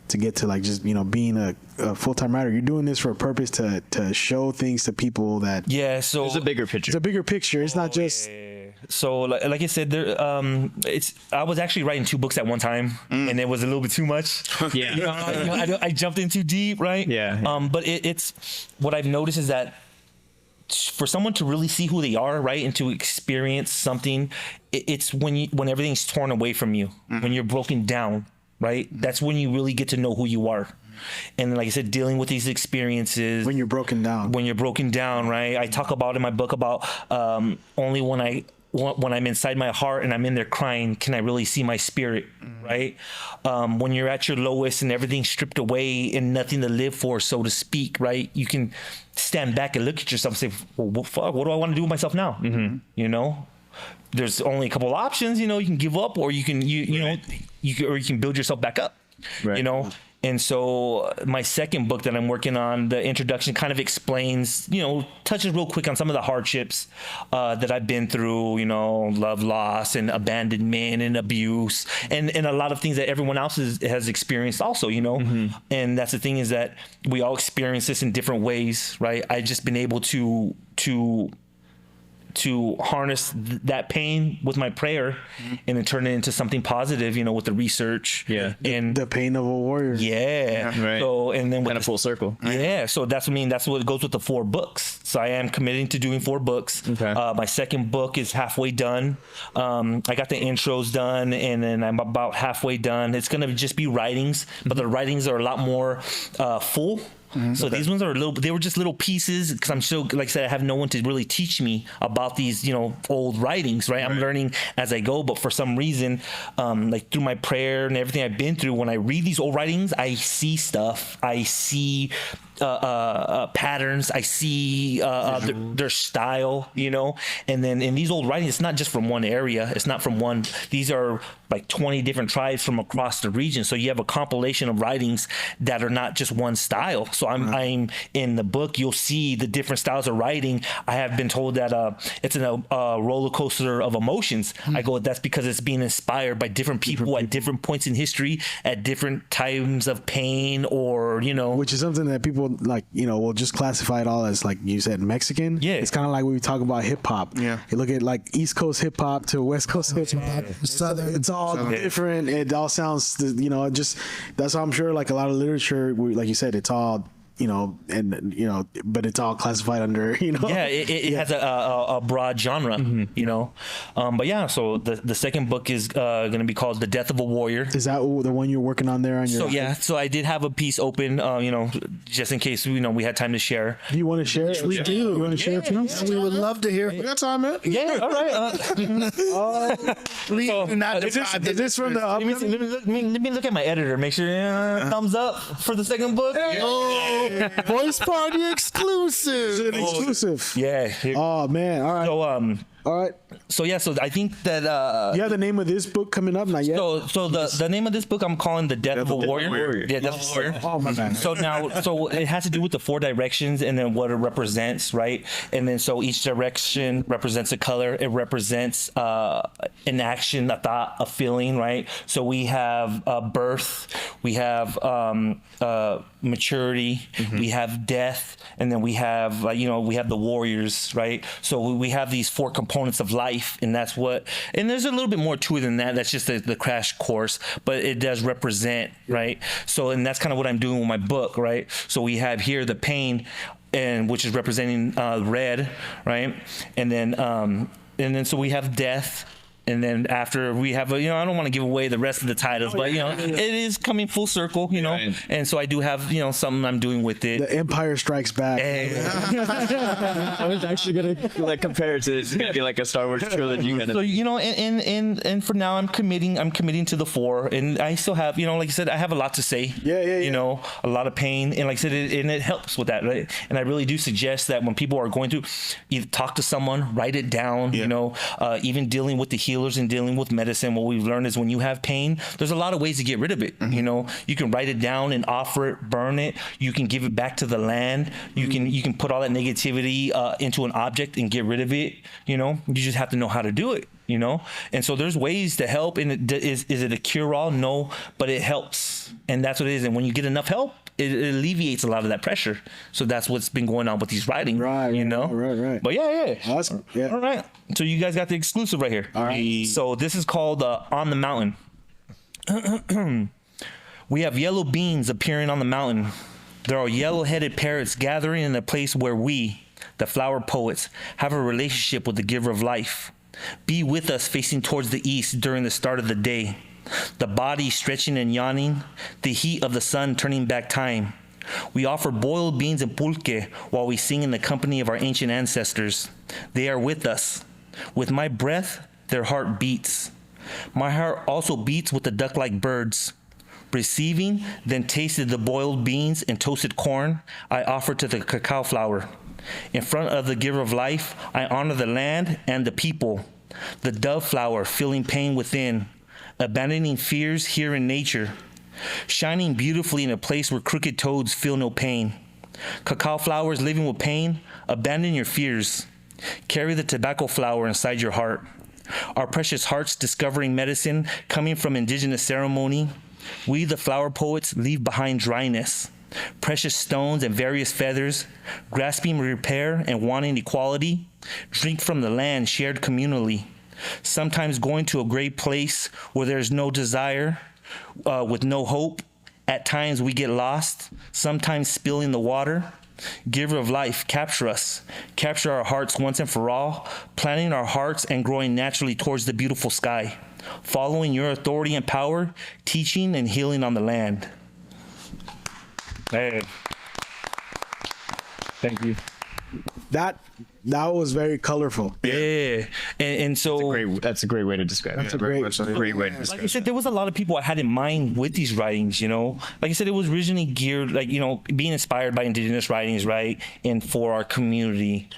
get to, like, just, you know, being a full-time writer. You're doing this for a purpose to show things to people that so there's a bigger picture. It's a bigger picture. It's not just so like I said, there I was actually writing 2 books at one time, and it was a little bit too much. You know, I jumped in too deep, right? But it's what I've noticed is that for someone to really see who they are, right, and to experience something, it's when everything's torn away from you, when you're broken down, right? That's when you really get to know who you are. And like I said, dealing with these experiences. When you're broken down, right? I talk about in my book about only when I'm inside my heart and I'm in there crying, can I really see my spirit, right? When you're at your lowest and everything's stripped away and nothing to live for, so to speak, right? You can stand back and look at yourself and say, well, fuck, what do I want to do with myself now? You know? There's only a couple of options, you know. You can give up, or you can you can build yourself back up, you know. And so my second book that I'm working on, the introduction, kind of explains, you know, touches real quick on some of the hardships that I've been through, you know, love loss and abandonment and abuse and a lot of things that everyone else has experienced also, you know. And that's the thing, is that we all experience this in different ways, right? I've just been able to harness that pain with my prayer and then turn it into something positive, you know, with the research. And the pain of a warrior. So, and then kind of full circle. So that's what it goes with the 4 books. So I am committing to doing 4 books. My second book is halfway done. I got the intros done, and then I'm about halfway done. It's going to just be writings, but the writings are a lot more full. So these ones are they were just little pieces, because I'm so, like I said, I have no one to really teach me about these, you know, old writings, right? I'm learning as I go, but for some reason, like through my prayer and everything I've been through, when I read these old writings, I see stuff. I see patterns. I see their style, you know. And then in these old writings, it's not just from one area. It's not from one. These are like 20 different tribes from across the region. So you have a compilation of writings that are not just one style. So I'm in the book, you'll see the different styles of writing. I have been told that it's a roller coaster of emotions. I go, that's because it's being inspired by different people at different points in history, at different times of pain, or, you know. Which is something that people, like, you know, will just classify it all as, like you said, Mexican. Yeah. It's kind of like when we talk about hip hop. Yeah. You look at like East Coast hip hop to West Coast hip hop. Southern. It's all different. It all sounds, you know, just, that's how I'm sure, like a lot of literature, like you said, it's all, you know, and, you know, but it's all classified under, you know. Yeah, it has a broad genre, you know. But yeah, so the second book is going to be called The Death of a Warrior. Is that the one you're working on there on your? So yeah, so I did have a piece open, you know, just in case, you know, we had time to share. Do you want to share it? We do. You want to share it to us? We would love to hear. We got time, man. Yeah, all right. Please do not Is this from the? Let me look at my editor. Make sure thumbs up for the second book. Voice Party exclusive. Exclusive. Yeah. Oh man. All right. So All right. So yeah, so I think that you have the name of this book coming up, not yet. So the name of this book I'm calling The Death of a Warrior. Yeah, Death of a Warrior. Oh my bad. So it has to do with the 4 directions and then what it represents, right? And then so each direction represents a color. It represents an action, a thought, a feeling, right? So we have birth, we have maturity, we have death, and then we have we have the warriors, right? So we have these 4 components of life, and that's what. And there's a little bit more to it than that. That's just the crash course, but it does represent, right? So, and that's kind of what I'm doing with my book, right? So we have here the pain, and which is representing red, right? And then so we have death. And then after we have, I don't want to give away the rest of the titles, but it is coming full circle, Right. And so I do have, something I'm doing with it. The Empire Strikes Back. I was actually gonna compare it to it's gonna be like a Star Wars trilogy. So and for now I'm committing to the 4, and I still have, like I said, I have a lot to say. Yeah. A lot of pain, and like I said, it helps with that, right? And I really do suggest that when people are going through, either talk to someone, write it down. Even dealing with the healers and dealing with medicine, what we've learned is when you have pain, there's a lot of ways to get rid of it. You can write it down and offer it, burn it. You can give it back to the land. You can put all that negativity into an object and get rid of it. You just have to know how to do it. And so there's ways to help. And is it a cure-all? No, but it helps, and that's what it is. And when you get enough help, it alleviates a lot of that pressure. So that's what's been going on with these writing. Right. But yeah. Awesome. Yeah. All right. So you guys got the exclusive right here. All right. So this is called On the Mountain. We have yellow beans appearing on the mountain. There are yellow-headed parrots gathering in a place where we, the flower poets, have a relationship with the giver of life. Be with us facing towards the east during the start of the day. The body stretching and yawning, the heat of the sun turning back time. We offer boiled beans and pulque while we sing in the company of our ancient ancestors. They are with us. With my breath, their heart beats. My heart also beats with the duck-like birds. Receiving, then tasted the boiled beans and toasted corn I offer to the cacao flower. In front of the giver of life, I honor the land and the people. The dove flower feeling pain within, abandoning fears here in nature, shining beautifully in a place where crooked toads feel no pain. Cacao flowers living with pain, abandon your fears. Carry the tobacco flower inside your heart. Our precious hearts discovering medicine coming from indigenous ceremony. We, the flower poets, leave behind dryness, precious stones and various feathers, grasping repair and wanting equality. Drink from the land shared communally. Sometimes going to a great place where there's no desire, with no hope. At times we get lost, sometimes spilling the water. Giver of life, capture us. Capture our hearts once and for all, planting our hearts and growing naturally towards the beautiful sky. Following your authority and power, teaching and healing on the land. Hey. Thank you. that was very colorful. Yeah. And so that's a great way to describe it. That's a great way to describe like I said, there was a lot of people I had in mind with these writings, you know. Like I said, it was originally geared, like, you know, being inspired by indigenous writings, right? And for our community.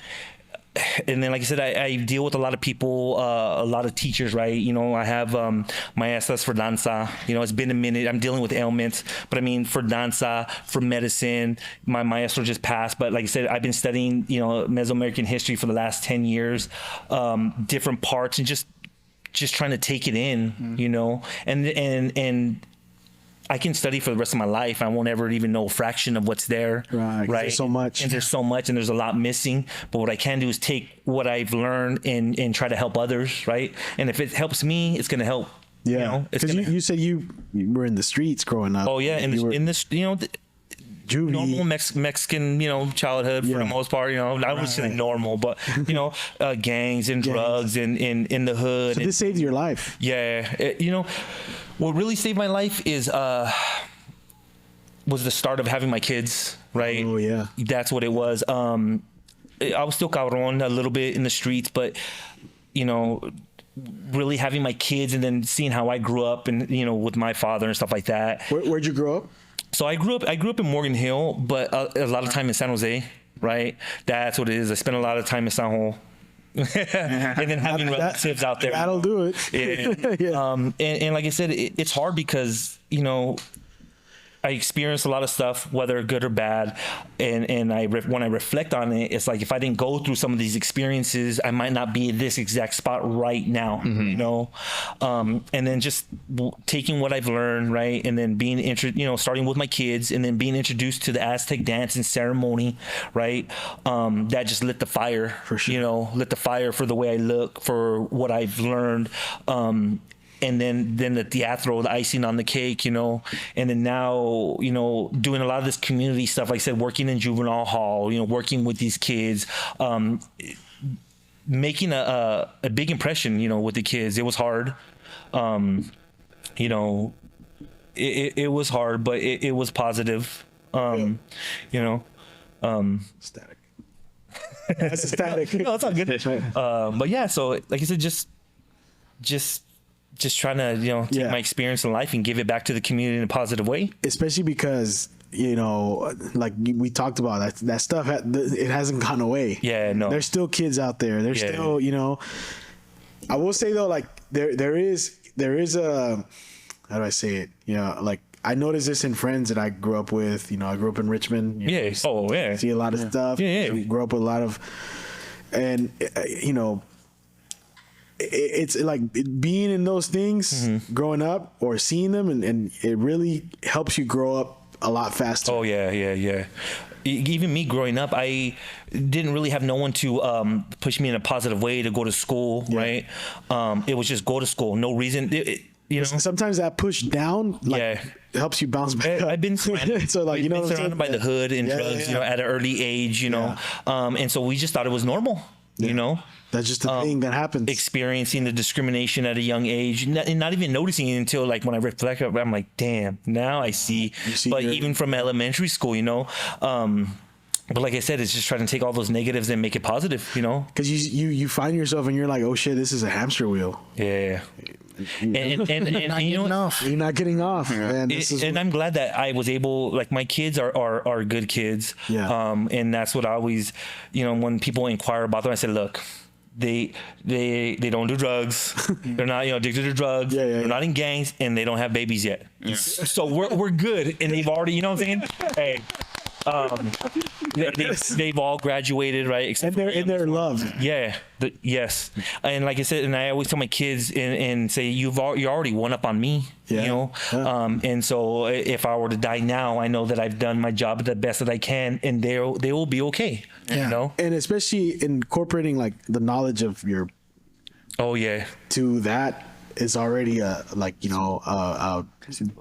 And then, like I said, I deal with a lot of people, a lot of teachers, right? You know, I have maestras for danza. You know, it's been a minute. I'm dealing with ailments, but I mean, for danza, for medicine, my maestro just passed. But like I said, I've been studying, you know, Mesoamerican history for the last 10 years, different parts, and just trying to take it in, you know, and I can study for the rest of my life. I won't ever even know a fraction of what's there. Right. There's so much. And there's so much, and there's a lot missing. But what I can do is take what I've learned and try to help others, right? And if it helps me, it's going to help. Yeah. Because you said you were in the streets growing up. Oh, yeah. In this, you know, juvie. Normal Mexican, you know, childhood for the most part, you know, I wouldn't say normal, but, you know, gangs and drugs and in the hood. So this saved your life. Yeah. You know, what really saved my life is was the start of having my kids, right? Oh, yeah. That's what it was. I was still cabron a little bit in the streets, but, you know, really having my kids and then seeing how I grew up and, you know, with my father and stuff like that. Where'd you grow up? So I grew up in Morgan Hill, but a lot of time in San Jose, right? That's what it is. I spent a lot of time in San Jose. And then having relatives out there. That'll do it. Yeah. Yeah. And like I said, it's hard because, you know, I experienced a lot of stuff, whether good or bad, and when I reflect on it, it's like if I didn't go through some of these experiences, I might not be in this exact spot right now, you know. And then just taking what I've learned, right, and then being starting with my kids, and then being introduced to the Aztec dance and ceremony, right, that just lit the fire, for sure. You know, lit the fire for the way I look, for what I've learned. And then the teatro, the icing on the cake, you know, and then now, you know, doing a lot of this community stuff, like I said, working in juvenile hall, you know, working with these kids, making a big impression, you know, with the kids. It was hard, you know, it was hard, but it was positive, you know. Static. That's a static. No, it's all good. But yeah, so like I said, just trying to, you know, take my experience in life and give it back to the community in a positive way. Especially because, you know, like we talked about, that stuff, it hasn't gone away. Yeah, no. There's still kids out there. There's still, you know, I will say though, like there is a, how do I say it? You know, like I noticed this in friends that I grew up with. You know, I grew up in Richmond. You know, see a lot of stuff. Yeah. Grew up with a lot of, and you know, it's like being in those things, growing up or seeing them, and it really helps you grow up a lot faster. Oh yeah. Even me growing up, I didn't really have no one to push me in a positive way to go to school, right? It was just go to school, no reason. You know, sometimes that push down, helps you bounce back. I've been surrounded, so like, you know, surrounded by the hood and drugs, you know, at an early age, you know, and so we just thought it was normal, you know. That's just the thing that happens. Experiencing the discrimination at a young age, and not even noticing it until like when I reflect, I'm like, damn, now I see. But even from elementary school, you know. But like I said, it's just trying to take all those negatives and make it positive, you know. Because you find yourself and you're like, oh shit, this is a hamster wheel. Yeah. And you know, you're not getting off, man. And I'm glad that I was able, like, my kids are good kids. Yeah. And that's what I always, you know, when people inquire about them, I said, look, they don't do drugs. They're not, you know, addicted to drugs. They're not in gangs, and they don't have babies yet. Yeah. So we're good. And they've already, you know what I'm saying? Hey. They've all graduated, right? And they're loved. Yeah. Yes. And like I said, and I always tell my kids and say, you're already one up on me, you know? And so if I were to die now, I know that I've done my job the best that I can, and they will be okay, you know? And especially incorporating like the knowledge of your, to that, is already a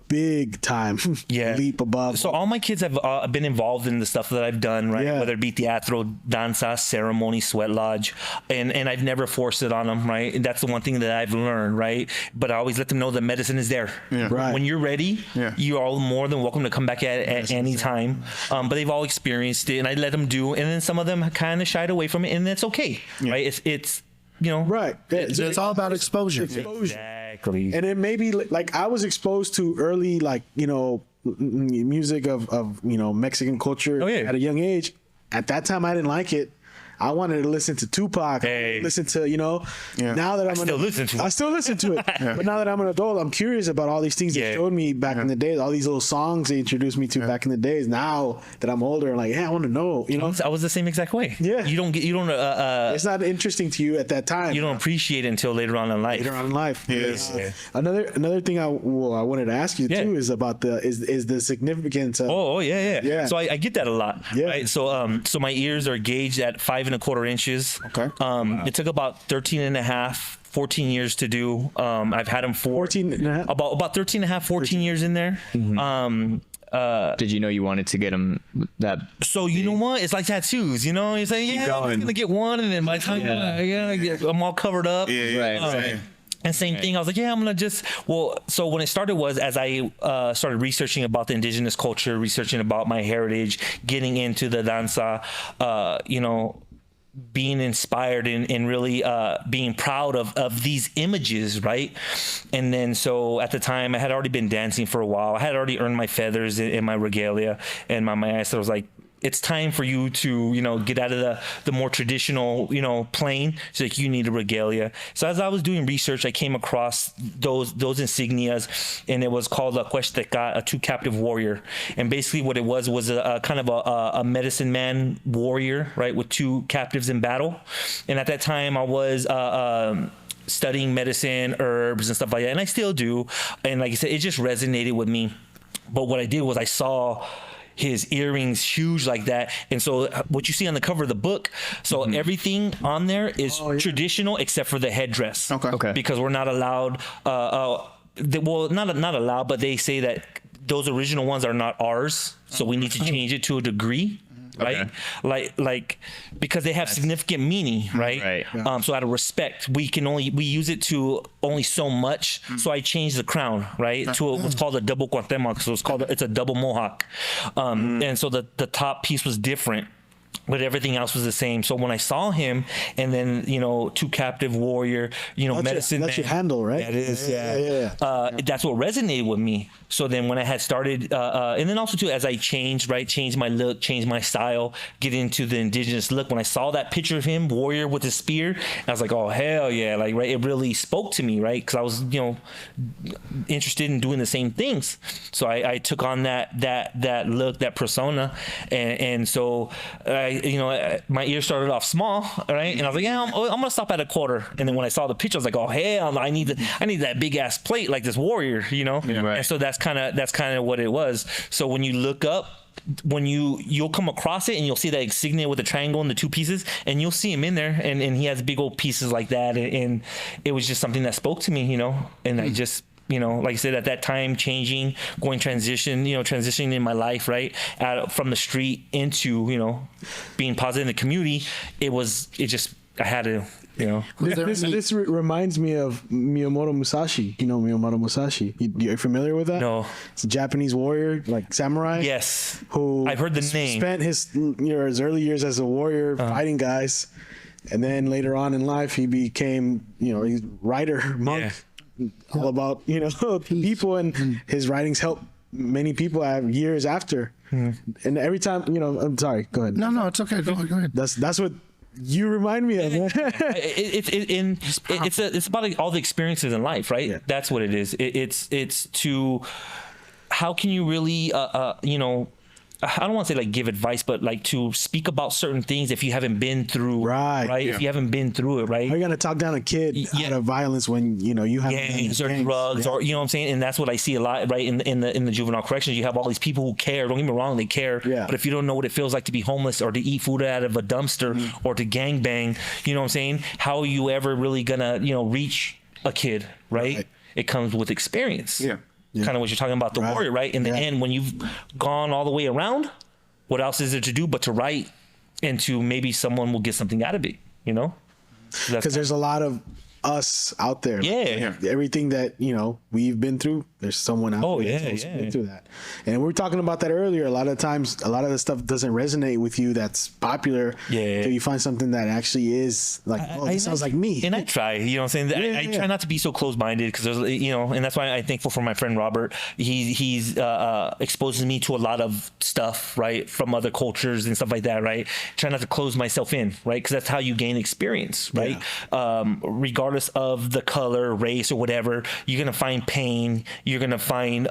big time leap above. So all my kids have been involved in the stuff that I've done, right? Whether it be teatro, danza, ceremony, sweat lodge, and I've never forced it on them, right? And that's the one thing that I've learned, right? But I always let them know that medicine is there. Right. When you're ready, you're all more than welcome to come back at any time. But they've all experienced it, and I let them do. And then some of them kind of shied away from it, and that's okay, right? It's right. It's all about exposure. Exactly. And it may be like I was exposed to early, music of Mexican culture at a young age. At that time, I didn't like it. I wanted to listen to Tupac, listen to, now that I still listen to it. But now that I'm an adult, I'm curious about all these things they showed me back in the days, all these little songs they introduced me to back in the days. Now that I'm older, I'm like, I want to know, I was the same exact way. Yeah. It's not interesting to you at that time. You don't appreciate it until later on in life. Yes. Another thing I wanted to ask you too is about is the significance of. Yeah. So I get that a lot. Yeah. Right? So my ears are gauged at 5.25 inches. Okay. It took about 14 years to do. I've had them for 13 and a half, 14 years in there. Mm-hmm. Did you know you wanted to get them that? So you know what? It's like tattoos. It's like I'm just gonna get one, and then by the time I'm all covered up. Right. And same thing, I was like, I'm gonna so when it started was as I started researching about the indigenous culture, researching about my heritage, getting into the danza, being inspired and really being proud of these images, right? And then so at the time I had already been dancing for a while. I had already earned my feathers in my regalia, and my master was like, it's time for you to, get out of the more traditional, plane. It's like, you need a regalia. So as I was doing research, I came across those insignias, and it was called a cuesteca, a two captive warrior. And basically what it was a kind of a medicine man warrior, right, with two captives in battle. And at that time I was studying medicine, herbs and stuff like that. And I still do. And like I said, it just resonated with me. But what I did was I saw his earrings huge like that, and so what you see on the cover of the book, everything on there is traditional except for the headdress. Okay. Because we're not allowed. Not allowed, but they say that those original ones are not ours, so we need to change it to a degree. Right, like because they have significant meaning, right? So out of respect, we use it to only so much. So I changed the crown, right, to what's called a double cuauhtemoc. So it's a double mohawk, and so the top piece was different, but everything else was the same. So when I saw him, and then two captive warrior, medicine. That's your handle, right? That is, that's what resonated with me. So then when I had started, and then also too, as I changed my look, changed my style, get into the indigenous look. When I saw that picture of him, warrior with his spear, I was like, oh hell yeah! Like, right, it really spoke to me, right? Because I was interested in doing the same things. So I took on that look, that persona, and so. My ears started off small, right? And I was like, I'm gonna stop at a quarter. And then when I saw the picture, I was like, oh hell, I need that big ass plate like this warrior, And so that's kind of what it was. So when you look up, you'll come across it and you'll see that insignia with the triangle and the two pieces, and you'll see him in there, and he has big old pieces like that, and it was just something that spoke to me, and I just. Like I said, at that time, transitioning in my life, right, from the street into, being positive in the community. I had to, This reminds me of Miyamoto Musashi. Miyamoto Musashi. You're familiar with that? No. It's a Japanese warrior, like samurai. Yes. Who I've heard the name. Spent his early years as a warrior fighting guys, and then later on in life he became he's writer monk. Yeah. All about people, and his writings help many people have years after. And every time I'm sorry, go ahead. No, it's okay. Go ahead. That's what you remind me of. It's about all the experiences in life, right? Yeah. That's what it is. It's to how can you really I don't want to say like give advice, but like to speak about certain things if you haven't been through, right? Yeah. If you haven't been through it, right? How are you gonna talk down a kid out of violence when you haven't gangs or drugs or what I'm saying? And that's what I see a lot, right? In the juvenile corrections, you have all these people who care. Don't get me wrong, they care. Yeah. But if you don't know what it feels like to be homeless or to eat food out of a dumpster or to gangbang, you know what I'm saying? How are you ever really gonna reach a kid, right? It comes with experience. Yeah. Kind of what you're talking about, the warrior, right? In the end, when you've gone all the way around, what else is there to do but to write, and to maybe someone will get something out of it, you know? Because there's a lot of us out there. Yeah. Everything that, you know, we've been through, there's someone out there that's also been through that. And we were talking about that earlier. A lot of times, a lot of the stuff doesn't resonate with you that's popular. Until you find something that actually is like, this sounds like me. And I try, you know what I'm saying? I try not to be so close-minded, because there's, you know, and that's why I'm thankful for my friend Robert. He's exposes me to a lot of stuff, right, from other cultures and stuff like that, right? Try not to close myself in, right? Because that's how you gain experience, right? Regardless of the color, race, or whatever, you're gonna find pain. You're gonna find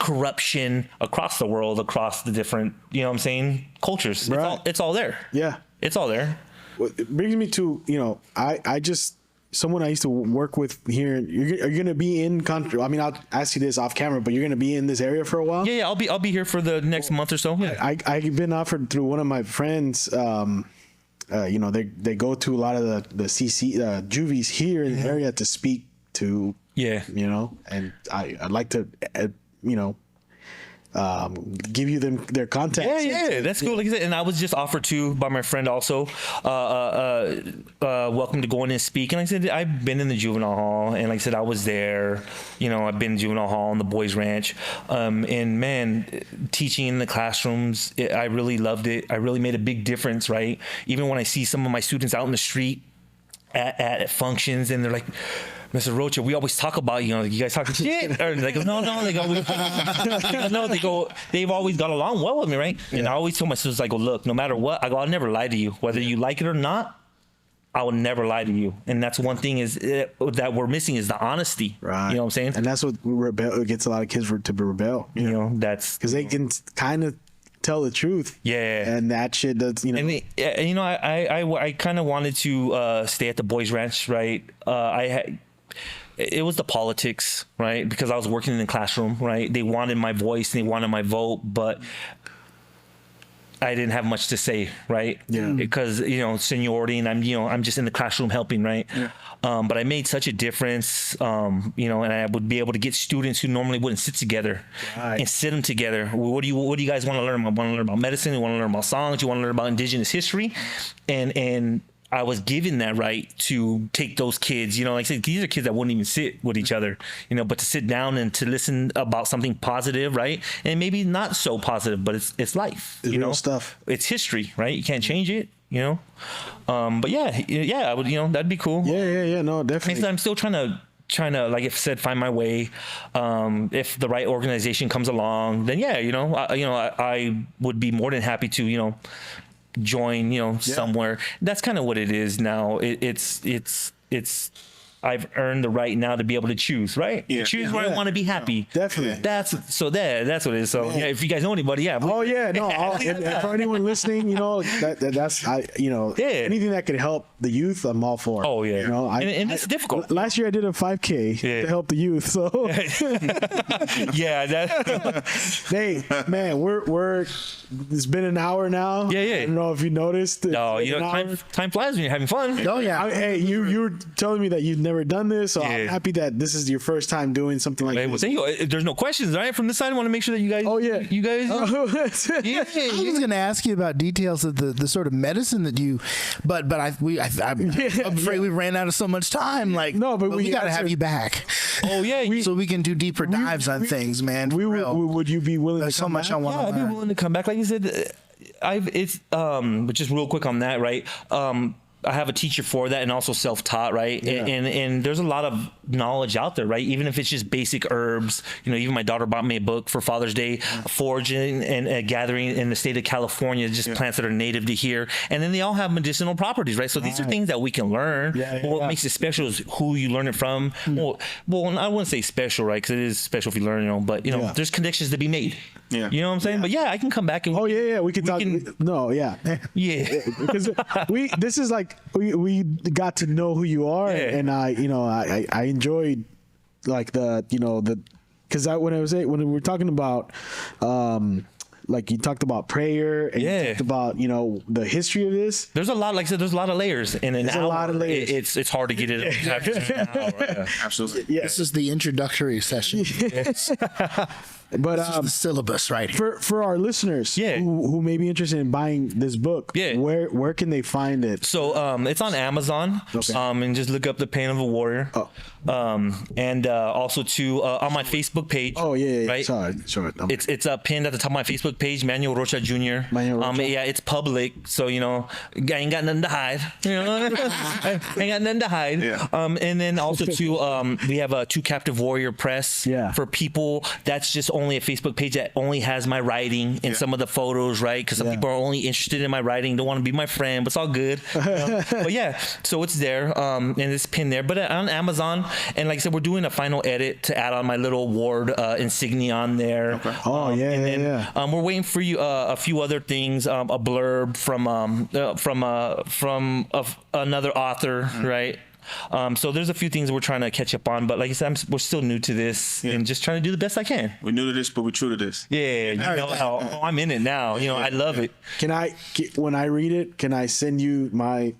corruption across the world, across the different, you know what I'm saying, cultures. Right. It's all there. Yeah, it's all there. Well, it brings me to, you know, I just, someone I used to work with here. Are you going to be in country? I mean, I'll ask you this off camera, but you're going to be in this area for a while? Yeah, I'll be here for the next month or so. Yeah, I've been offered through one of my friends. You know, they go to a lot of the CC juvies here in the area to speak to. Yeah, you know, and I'd like to, you know, give you their contacts. Yeah, that's cool. Like I said, and I was just offered to by my friend also, welcome to go in and speak. And like I said, I've been in the juvenile hall, and like I said, I was there. You know, I've been in juvenile hall in the boys' ranch, and man, teaching in the classrooms, I really loved it. I really made a big difference, right? Even when I see some of my students out in the street at functions, and they're like, Mr. Rocha, we always talk about, you know, you guys talking shit. Or they go, no, they go, no, they go, they've always got along well with me, right? Yeah. And I always tell my students, I go, look, no matter what, I go, I'll never lie to you. Whether you like it or not, I will never lie to you. And that's one thing is that we're missing is the honesty. Right. You know what I'm saying? And that's what gets a lot of kids to rebel. You know, that's because they can kind of tell the truth. Yeah. And that shit does, you know. And you know, I kind of wanted to stay at the boys' ranch, right? It was the politics, right? Because I was working in the classroom, right? They wanted my voice and they wanted my vote, but I didn't have much to say, right? Yeah. Because, you know, seniority, and I'm just in the classroom helping, right? Yeah. But I made such a difference, you know, and I would be able to get students who normally wouldn't sit together and sit them together. What do you guys want to learn? I want to learn about medicine. You want to learn about songs. You want to learn about indigenous history, and I was given that right to take those kids, you know, like I said, these are kids that wouldn't even sit with each other, you know, but to sit down and to listen about something positive, right? And maybe not so positive, but it's life, it's you know, real stuff. It's history, right? You can't change it, you know? But yeah, I would, you know, that'd be cool. Yeah, no, definitely. And I'm still trying to, like I said, find my way. If the right organization comes along, then yeah, you know, I would be more than happy to, you know, join, you know, somewhere. That's kind of what it is now. It's I've earned the right now to be able to choose, right? Yeah. Choose where I want to be happy. Definitely. That's what it is. So yeah, if you guys know anybody, and for anyone listening, you know, that's anything that could help the youth, I'm all for. Oh yeah. You know, and it's difficult. Last year I did a 5K to help the youth. So hey, man, we're it's been an hour now. Yeah. I don't know if you noticed. No, you know, time flies when you're having fun. Oh yeah. Hey, you were telling me that you've never done this, so I'm happy that this is your first time doing something like this. There's no questions, right? From this side, I want to make sure that you guys. Oh yeah. You guys. I was going to ask you about details of the sort of medicine that you, but I'm afraid we ran out of so much time. Like no, but we got to have you back. Oh yeah, so we can do deeper dives on things, man. Would you be willing? There's so much I want to learn. I'd be willing to come back. Like you said, but just real quick on that, right? I have a teacher for that, and also self-taught, right? Yeah. And there's a lot of knowledge out there, right? Even if it's just basic herbs, you know, even my daughter bought me a book for Father's Day, foraging and gathering in the state of California, just plants that are native to here. And then they all have medicinal properties, right? So these are things that we can learn. But what makes it special is who you learn it from. Well, I wouldn't say special, right? Because it is special if you learn, you know, but, you know, there's connections to be made. Yeah. You know what I'm saying? But yeah, I can come back and we can talk. Because this is like we got to know who you are, and I enjoyed like because when we were talking about like you talked about prayer and you talked about, you know, the history of this. There's a lot, like I said, there's a lot of layers in an hour. A lot of layers. It's hard to get it. Absolutely. Yeah. This is the introductory session. But this is the syllabus right here. For our listeners who may be interested in buying this book, where can they find it? So it's on Amazon. And just look up The Pain of a Warrior. And also on my Facebook page. Oh yeah. Right? Sorry. It's pinned at the top of my Facebook page, Manuel Rocha Jr. Yeah, it's public, so you know, I ain't got nothing to hide. You know, I ain't got nothing to hide. Yeah. And then also we have a Two Captive Warrior Press. Yeah. For people, that's just only a Facebook page that only has my writing and some of the photos, right? Because some people are only interested in my writing, don't want to be my friend, but it's all good. You know? But yeah, so it's there, and it's pinned there. But on Amazon, and like I said, we're doing a final edit to add on my little award insignia on there. Okay. Oh yeah. We're waiting for you a few other things, a blurb from another author, right? So there's a few things we're trying to catch up on, but like I said, we're still new to this and just trying to do the best I can. We're new to this, but we're true to this. Yeah, you know how I'm in it now. You know, I love it. When I read it, can I send you my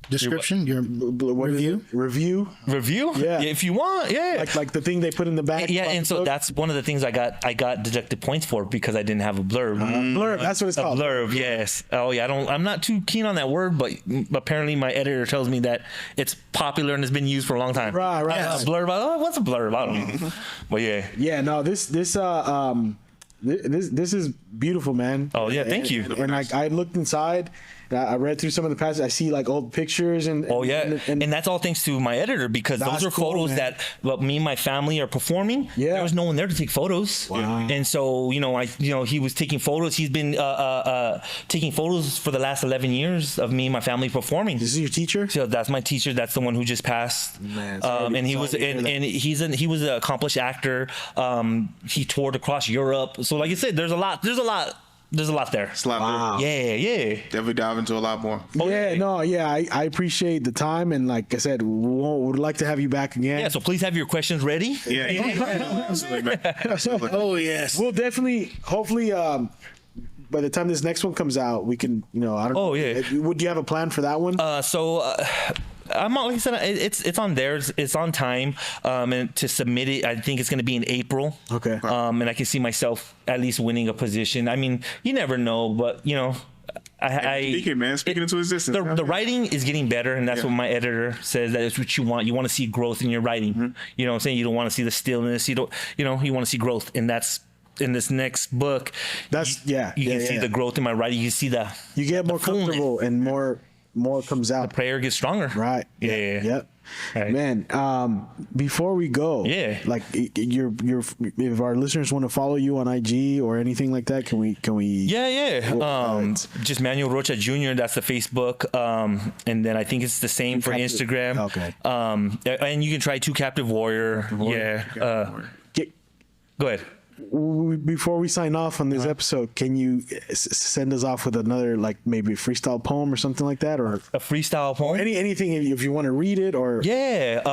description, your review? Yeah, if you want. Like the thing they put in the back. And so that's one of the things I got deducted points for because I didn't have a blurb. Blurb, that's what it's called. A blurb, yes. Oh yeah, I'm not too keen on that word, but apparently my editor tells me that it's popular and has been used for a long time. Right. A blurb. What's a blurb? I don't know. But yeah. Yeah. No. This is beautiful, man. Oh yeah, thank you. And I looked inside. I read through some of the passages. I see like old pictures and that's all thanks to my editor because those are photos that me and my family are performing. Yeah, there was no one there to take photos. Wow. And so he was taking photos. He's been taking photos for the last 11 years of me and my family performing. This is your teacher? So that's my teacher. That's the one who just passed. Man, and he was an accomplished actor. He toured across Europe. So like I said, there's a lot there. It's a lot there. Yeah. Definitely dive into a lot more. I appreciate the time, and like I said, would like to have you back again. Yeah, so please have your questions ready. Yeah. Absolutely. Oh yes. We'll definitely, hopefully, by the time this next one comes out, we can, I don't know. Oh yeah. Would you have a plan for that one? I'm like I said, it's on there. It's on time, and to submit it, I think it's going to be in April. Okay. And I can see myself at least winning a position. I mean, you never know, but Speaking into existence. The writing is getting better, and that's what my editor says. That is what you want. You want to see growth in your writing. Mm-hmm. You know what I'm saying? You don't want to see the stillness. You want to see growth, and that's. In this next book, you can see the growth in my writing. You see you get more comfortable and more comes out. The prayer gets stronger. Right. Yeah. Yep. Right. Man, before we go, like if our listeners want to follow you on IG or anything like that, can we? Just Manuel Rocha Jr. That's the Facebook, and then I think it's the same for Instagram. Okay. And you can try Two Captive Warrior. Go ahead. Before we sign off on this episode, can you send us off with another, like maybe a freestyle poem or something like that, or a freestyle poem? Anything if you want to read it, or let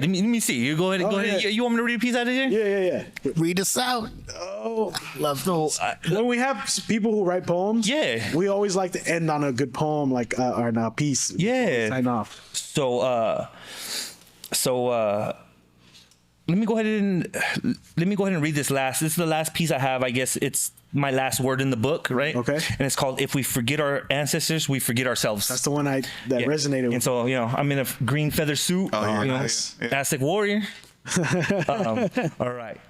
me see. You go ahead. You want me to read a piece out of here? Yeah. Read us out. Oh, love those. When we have people who write poems, we always like to end on a good poem, like or a piece. Yeah. Sign off. So let me go ahead and read this last. This is the last piece I have. I guess it's my last word in the book, right? Okay. And it's called "If We Forget Our Ancestors, We Forget Ourselves." That's the one that resonated with. And so I'm in a green feather suit. Nice. Aztec warrior. All right.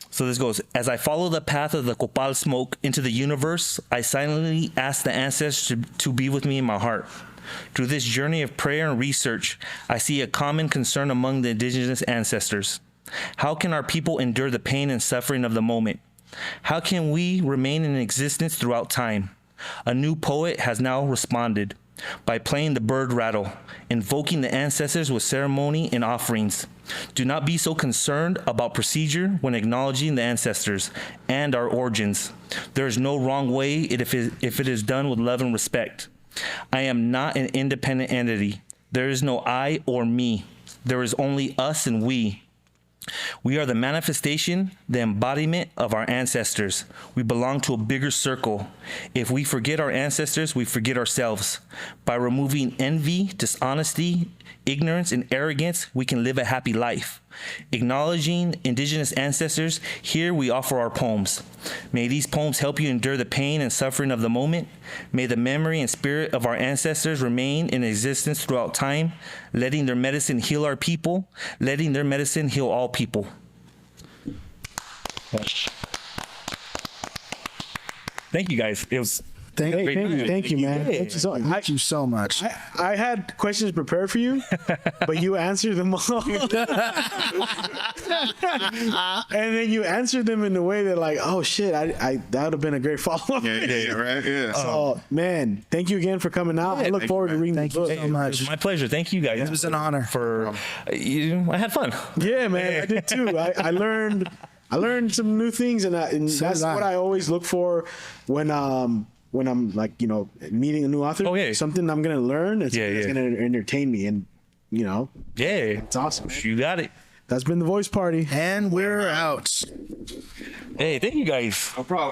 So this goes: as I follow the path of the copal smoke into the universe, I silently ask the ancestors to be with me in my heart. Through this journey of prayer and research, I see a common concern among the indigenous ancestors. How can our people endure the pain and suffering of the moment? How can we remain in existence throughout time? A new poet has now responded by playing the bird rattle, invoking the ancestors with ceremony and offerings. Do not be so concerned about procedure when acknowledging the ancestors and our origins. There is no wrong way if it is done with love and respect. I am not an independent entity. There is no I or me. There is only us and we. We are the manifestation, the embodiment of our ancestors. We belong to a bigger circle. If we forget our ancestors, we forget ourselves. By removing envy, dishonesty, ignorance, and arrogance, we can live a happy life. Acknowledging indigenous ancestors, here we offer our poems. May these poems help you endure the pain and suffering of the moment. May the memory and spirit of our ancestors remain in existence throughout time, letting their medicine heal our people, letting their medicine heal all people. Thank you, guys. It was Thank you, man. Thank you so much. I had questions prepared for you, but you answered them all. And then you answered them in a way that like, oh shit, I that would have been a great follow-up. Yeah, right. Yeah. So, man, thank you again for coming out. I look forward to reading the book. Thank you so much. It was my pleasure. Thank you guys. It was an honor. I had fun. Yeah, man, I did too. I learned some new things, and that's what I always look for when I'm like, you know, meeting a new author. Oh, yeah. Something I'm gonna learn. It's gonna entertain me, and you know, it's awesome. You got it. That's been the Voice Party, and we're out. Hey, thank you guys. No problem.